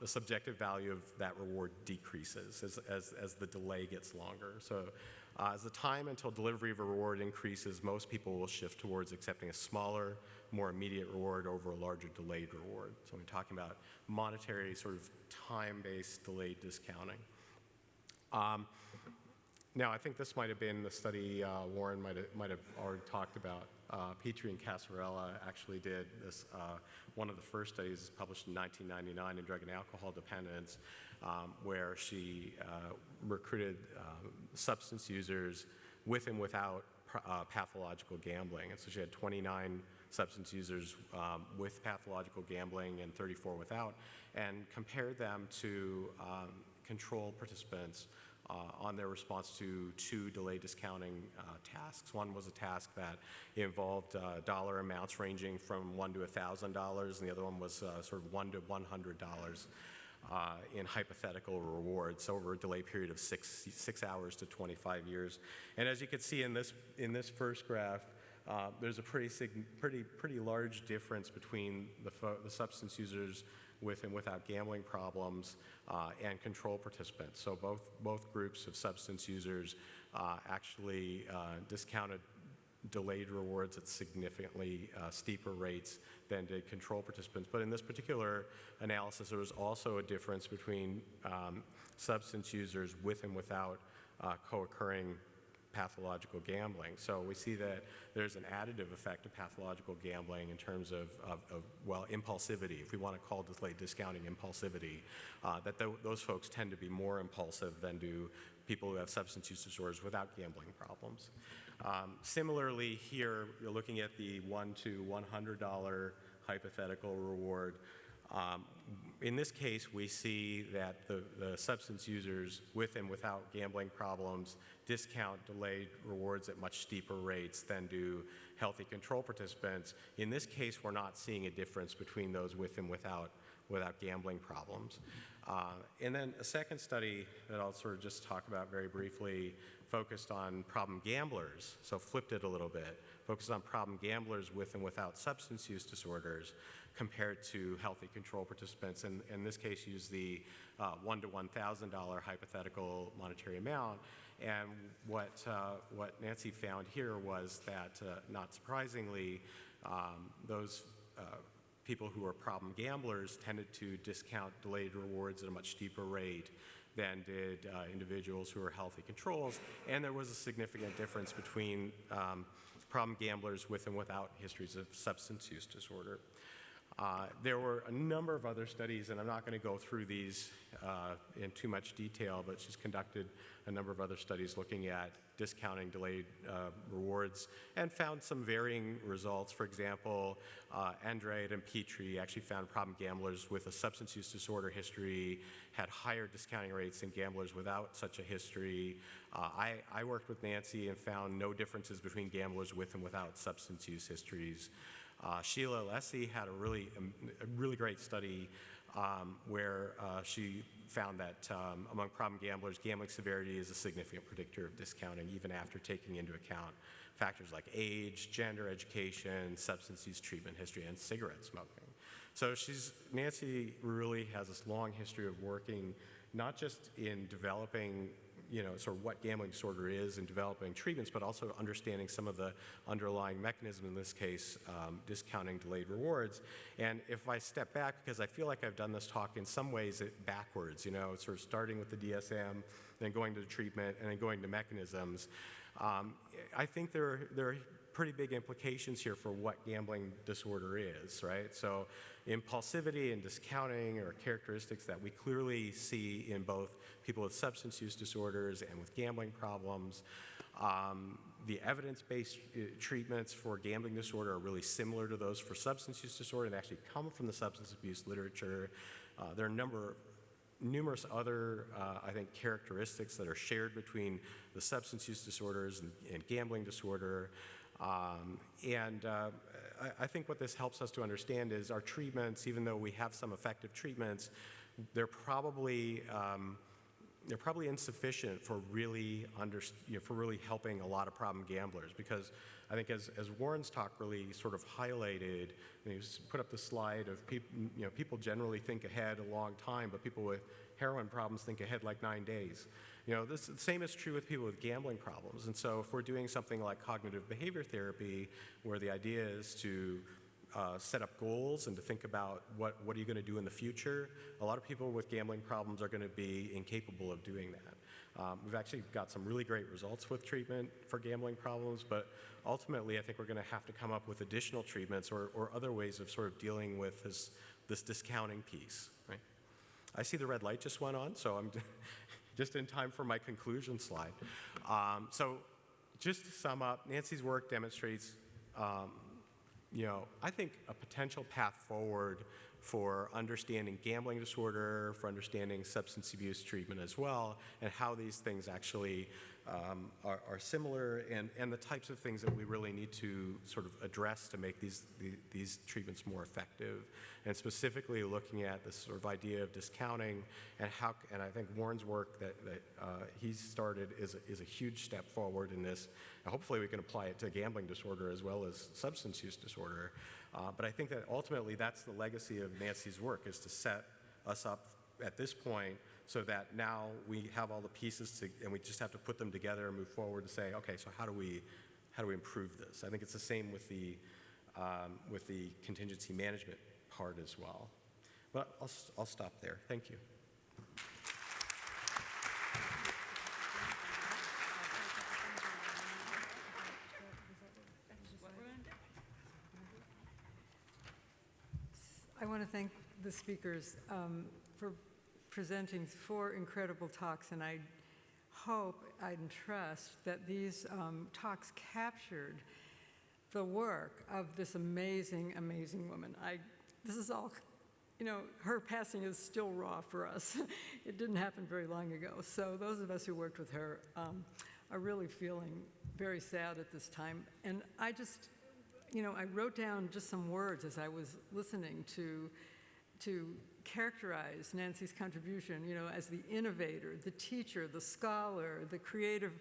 Speaker 6: The subjective value of that reward decreases as the delay gets longer. So as the time until delivery of a reward increases, most people will shift towards accepting a smaller, more immediate reward over a larger delayed reward. So we're talking about monetary sort of time-based delayed discounting. Now, I think this might have been the study Warren might have already talked about. Petrie and Casarella actually did this. One of the first studies published in 1999 in drug and alcohol dependence, where she recruited substance users with and without pathological gambling. And so she had 29 substance users with pathological gambling and 34 without, and compared them to control participants on their response to 2 delay discounting tasks. One was a task that involved dollar amounts ranging from $1 to $1,000, and the other one was sort of $1 to $100 in hypothetical rewards over a delay period of 6 hours to 25 years. And as you can see in this first graph, there's a pretty large difference between the substance users with and without gambling problems and control participants. So both groups of substance users actually discounted delayed rewards at significantly steeper rates than did control participants. But in this particular analysis, there was also a difference between substance users with and without co-occurring pathological gambling. So we see that there's an additive effect of pathological gambling in terms of well, impulsivity, if we want to call delayed discounting impulsivity, that those folks tend to be more impulsive than do people who have substance use disorders without gambling problems. Similarly, here, you're looking at the $1 to $100 hypothetical reward. In this case, we see that the substance users with and without gambling problems discount delayed rewards at much steeper rates than do healthy control participants. In this case, we're not seeing a difference between those with and without gambling problems. And then a second study that I'll sort of just talk about very briefly focused on problem gamblers, so flipped it a little bit, focused on problem gamblers with and without substance use disorders compared to healthy control participants, and in this case used the $1 to $1,000 hypothetical monetary amount. And what Nancy found here was that, not surprisingly, those people who are problem gamblers tended to discount delayed rewards at a much steeper rate than did individuals who are healthy controls. And there was a significant difference between problem gamblers with and without histories of substance use disorder. There were a number of other studies, and I'm not going to go through these in too much detail, but she's conducted a number of other studies looking at discounting delayed rewards and found some varying results. For example, Andrade and Petrie actually found problem gamblers with a substance use disorder history had higher discounting rates than gamblers without such a history. I worked with Nancy and found no differences between gamblers with and without substance use histories. Sheila Alessi had a really great study where she found that among problem gamblers, gambling severity is a significant predictor of discounting, even after taking into account factors like age, gender, education, substance use treatment history, and cigarette smoking. So Nancy really has this long history of working not just in developing sort of what gambling disorder is and developing treatments, but also understanding some of the underlying mechanism, in this case, discounting delayed rewards. And if I step back, because I feel like I've done this talk in some ways backwards, sort of starting with the DSM, then going to the treatment, and then going to mechanisms, I think there are pretty big implications here for what gambling disorder is, right? So impulsivity and discounting are characteristics that we clearly see in both people with substance use disorders and with gambling problems. The evidence-based treatments for gambling disorder are really similar to those for substance use disorder and actually come from the substance abuse literature. There are numerous other, I think, characteristics that are shared between the substance use disorders and gambling disorder. I think what this helps us to understand is our treatments, even though we have some effective treatments, they're probably insufficient for really helping a lot of problem gamblers. Because I think as Warren's talk really sort of highlighted, and he put up the slide of people generally think ahead a long time, but people with heroin problems think ahead like 9 days. The same is true with people with gambling problems. And so if we're doing something like cognitive behavior therapy, where the idea is to set up goals and to think about what are you going to do in the future, a lot of people with gambling problems are going to be incapable of doing that. We've actually got some really great results with treatment for gambling problems, but ultimately I think we're going to have to come up with additional treatments or other ways of sort of dealing with this discounting piece, right? I see the red light just went on, so I'm just in time for my conclusion slide. So just to sum up, Nancy's work demonstrates, I think a potential path forward for understanding gambling disorder, for understanding substance abuse treatment as well, and how these things actually are similar, and the types of things that we really need to sort of address to make these treatments more effective, and specifically looking at this sort of idea of discounting and I think Warren's work that he's started is a huge step forward in this. And hopefully we can apply it to gambling disorder as well as substance use disorder. But I think that ultimately that's the legacy of Nancy's work, is to set us up at this point so that now we have all the pieces and we just have to put them together and move forward and say, okay, so how do how do we improve this? I think it's the same with the contingency management part as well. But I'll stop there. Thank you.
Speaker 1: I want to thank the speakers for presenting 4 incredible talks, and I hope and trust that these talks captured the work of this amazing, amazing woman. This is all, her passing is still raw for us. It didn't happen very long ago. So those of us who worked with her are really feeling very sad at this time. And I just, I wrote down just some words as I was listening to characterize Nancy's contribution, as the innovator, the teacher, the scholar, the creative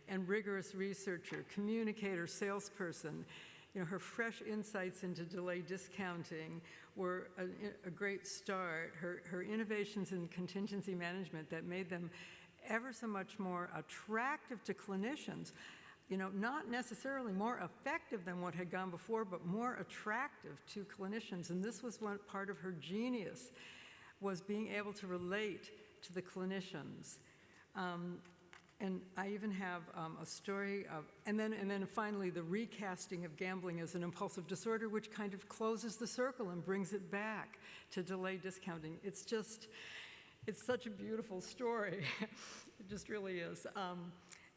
Speaker 1: and rigorous researcher, communicator, salesperson. Her fresh insights into delay discounting were a great start. Her innovations in contingency management that made them ever so much more attractive to clinicians, not necessarily more effective than what had gone before, but more attractive to clinicians. And this was one part of her genius, was being able to relate to the clinicians. And I even have a story of, and then finally the recasting of gambling as an impulsive disorder, which kind of closes the circle and brings it back to delay discounting. It's such a beautiful story. It just really is.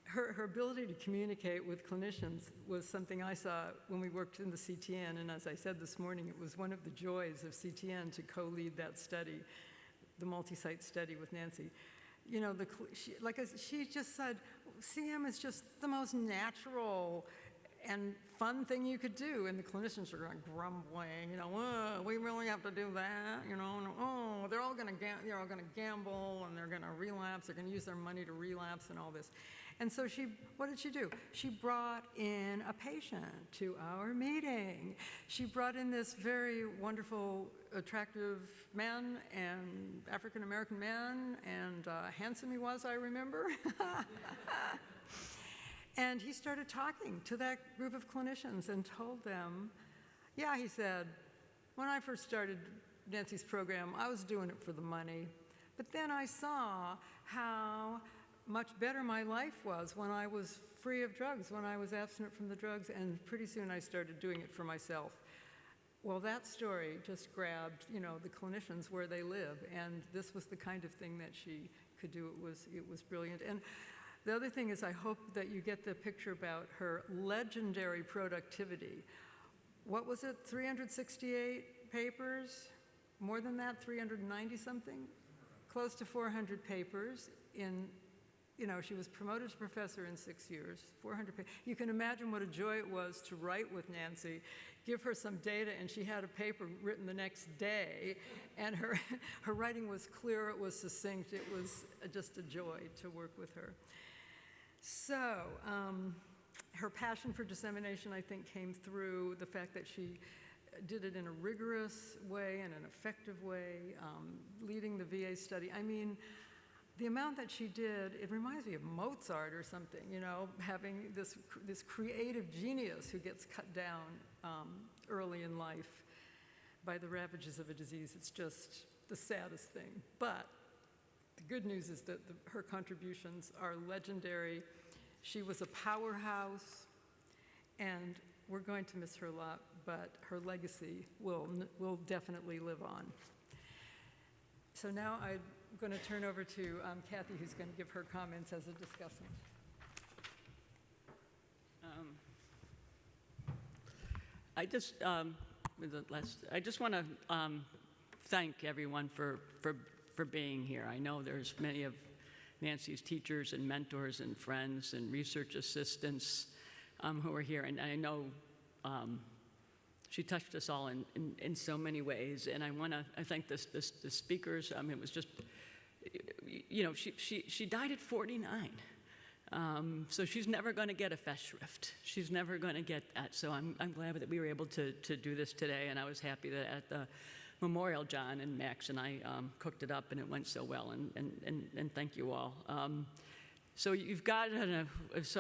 Speaker 1: Her ability to communicate with clinicians was something I saw when we worked in the CTN, and as I said this morning, it was one of the joys of CTN to co-lead that study, the multi-site study with Nancy. She just said, CM is just the most natural and fun thing you could do, and the clinicians are like grumbling, we really have to do that, they're all going to gamble and they're going to relapse, they're going to use their money to relapse and all this. And so what did she do? She brought in a patient to our meeting. She brought in this very wonderful, attractive man, and African-American man, and handsome he was, I remember. And he started talking to that group of clinicians and told them, yeah, he said, when I first started Nancy's program, I was doing it for the money. But then I saw how much better my life was when I was free of drugs, when I was abstinent from the drugs, and pretty soon I started doing it for myself. Well, that story just grabbed, the clinicians where they live, and this was the kind of thing that she could do. It was brilliant. And the other thing is, I hope that you get the picture about her legendary productivity. What was it, 368 papers? More than that, 390 something? Close to 400 papers in, she was promoted to professor in 6 years, 400 papers. You can imagine what a joy it was to write with Nancy, give her some data, and she had a paper written the next day, and her writing was clear, it was succinct, it was just a joy to work with her. So, her passion for dissemination, I think, came through the fact that she did it in a rigorous way and an effective way, leading the VA study. I mean, the amount that she did, it reminds me of Mozart or something, having this creative genius who gets cut down early in life by the ravages of a disease. It's just the saddest thing. But the good news is that her contributions are legendary. She was a powerhouse, and we're going to miss her a lot, but her legacy will definitely live on. So now I'm going to turn over to Kathy, who's going to give her comments as a discussant.
Speaker 3: I just want to thank everyone for being here. I know there's many of Nancy's teachers and mentors and friends and research assistants who are here, and I know she touched us all in so many ways. And I want to thank the speakers. It was just, she died at 49. So she's never going to get a Festschrift. She's never going to get that. So I'm glad that we were able to do this today, and I was happy that at the memorial, John and Max and I cooked it up, and it went so well, and thank you all. So you've got a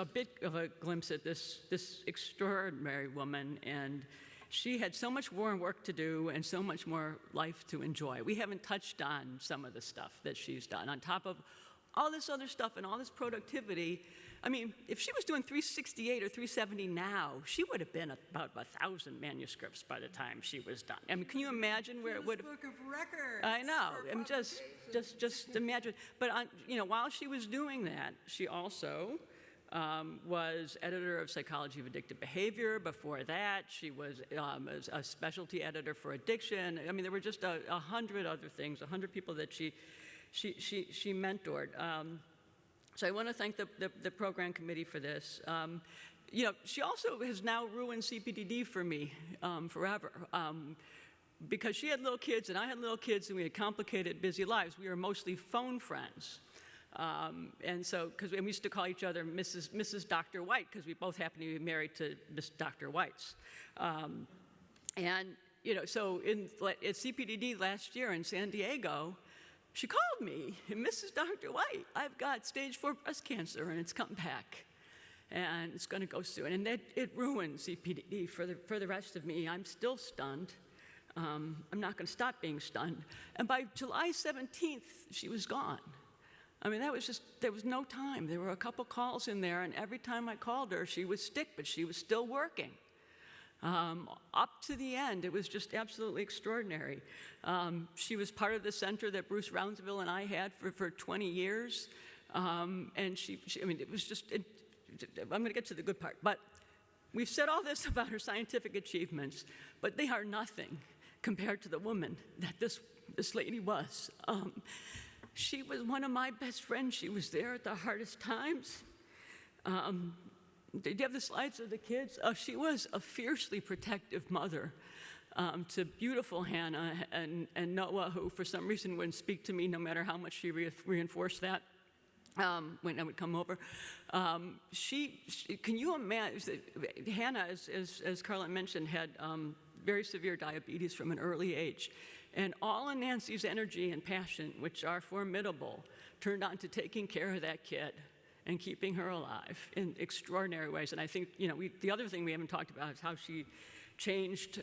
Speaker 3: bit of a glimpse at this extraordinary woman, and she had so much more work to do and so much more life to enjoy. We haven't touched on some of the stuff that she's done. On top of all this other stuff and all this productivity, I mean, if she was doing 368 or 370 now, she would have been about 1,000 manuscripts by the time she was done. I mean, can you imagine where it would have...
Speaker 1: Book of Records.
Speaker 3: I know.
Speaker 1: for
Speaker 3: I mean, just imagine. But while she was doing that, she also was editor of Psychology of Addictive Behavior. Before that, she was a specialty editor for addiction. I mean, there were just 100 other things, 100 people that she mentored. So I want to thank the program committee for this. She also has now ruined CPDD for me forever. Because she had little kids and I had little kids and we had complicated, busy lives. We were mostly phone friends. And so, because we used to call each other Mrs. Dr. White, because we both happened to be married to Miss Dr. White's. So at CPDD last year in San Diego, she called me, Mrs. Dr. White, I've got stage 4 breast cancer and it's come back. And it's going to go soon. And it ruined CPDD for the rest of me. I'm still stunned. I'm not going to stop being stunned. And by July 17th, she was gone. I mean, there was no time. There were a couple calls in there, and every time I called her, she would stick, but she was still working. Up to the end, it was just absolutely extraordinary. She was part of the center that Bruce Rounsaville and I had for 20 years. And it was just, I'm going to get to the good part. But we've said all this about her scientific achievements, but they are nothing compared to the woman that this lady was. She was one of my best friends. She was there at the hardest times. Did you have the slides of the kids? She was a fiercely protective mother to beautiful Hannah and Noah, who for some reason wouldn't speak to me no matter how much she reinforced that when I would come over. Can you imagine, Hannah, as Carla mentioned, had very severe diabetes from an early age. And all of Nancy's energy and passion, which are formidable, turned on to taking care of that kid and keeping her alive in extraordinary ways. And I think, the other thing we haven't talked about is how she changed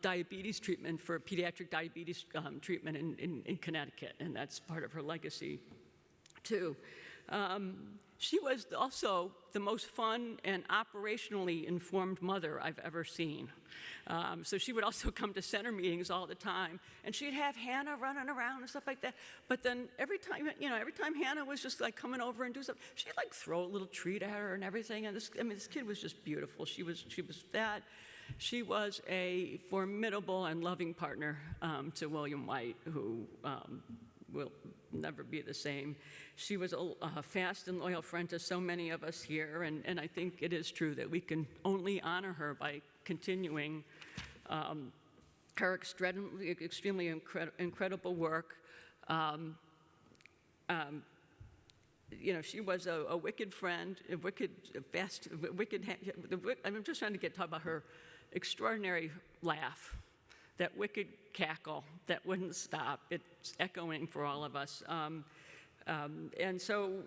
Speaker 3: diabetes treatment for pediatric diabetes treatment in Connecticut, and that's part of her legacy, too. She was also the most fun and operationally informed mother I've ever seen. So she would also come to center meetings all the time, and she'd have Hannah running around and stuff like that. But then every time Hannah was just like coming over and do something, she'd like throw a little treat at her and everything. And this kid was just beautiful. She was that. She was a formidable and loving partner to William White, who will never be the same. She was a fast and loyal friend to so many of us here, and I think it is true that we can only honor her by continuing her extremely incredible work. She was a wicked friend, I'm just trying to talk about her extraordinary laugh, that wicked cackle that wouldn't stop. It's echoing for all of us. And so,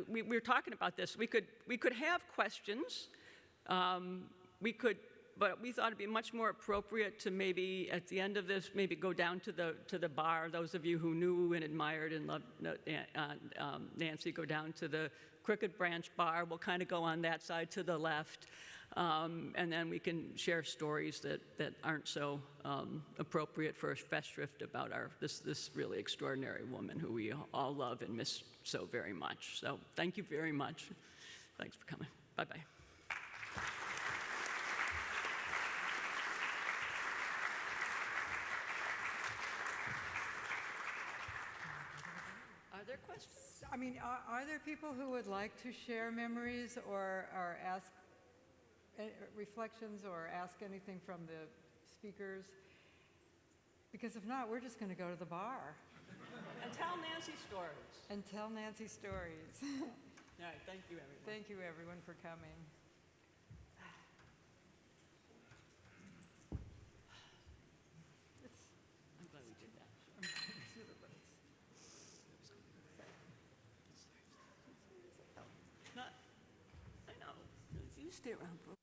Speaker 3: we were talking about this. We could have questions. But we thought it'd be much more appropriate to maybe at the end of this, maybe go down to the bar. Those of you who knew and admired and loved Nancy, go down to the Crooked Branch Bar. We'll kind of go on that side to the left. And then we can share stories that aren't so appropriate for a festschrift about this really extraordinary woman who we all love and miss so very much. So thank you very much. Thanks for coming. Bye-bye. Are there questions?
Speaker 1: I mean, are there people who would like to share memories or ask reflections or ask anything from the speakers? Because if not, we're just going to go to the bar.
Speaker 3: And tell Nancy stories.
Speaker 1: And tell Nancy stories.
Speaker 3: All right, thank you, everyone.
Speaker 1: Thank you, everyone, for coming.
Speaker 3: I'm glad we did that.
Speaker 7: stay around for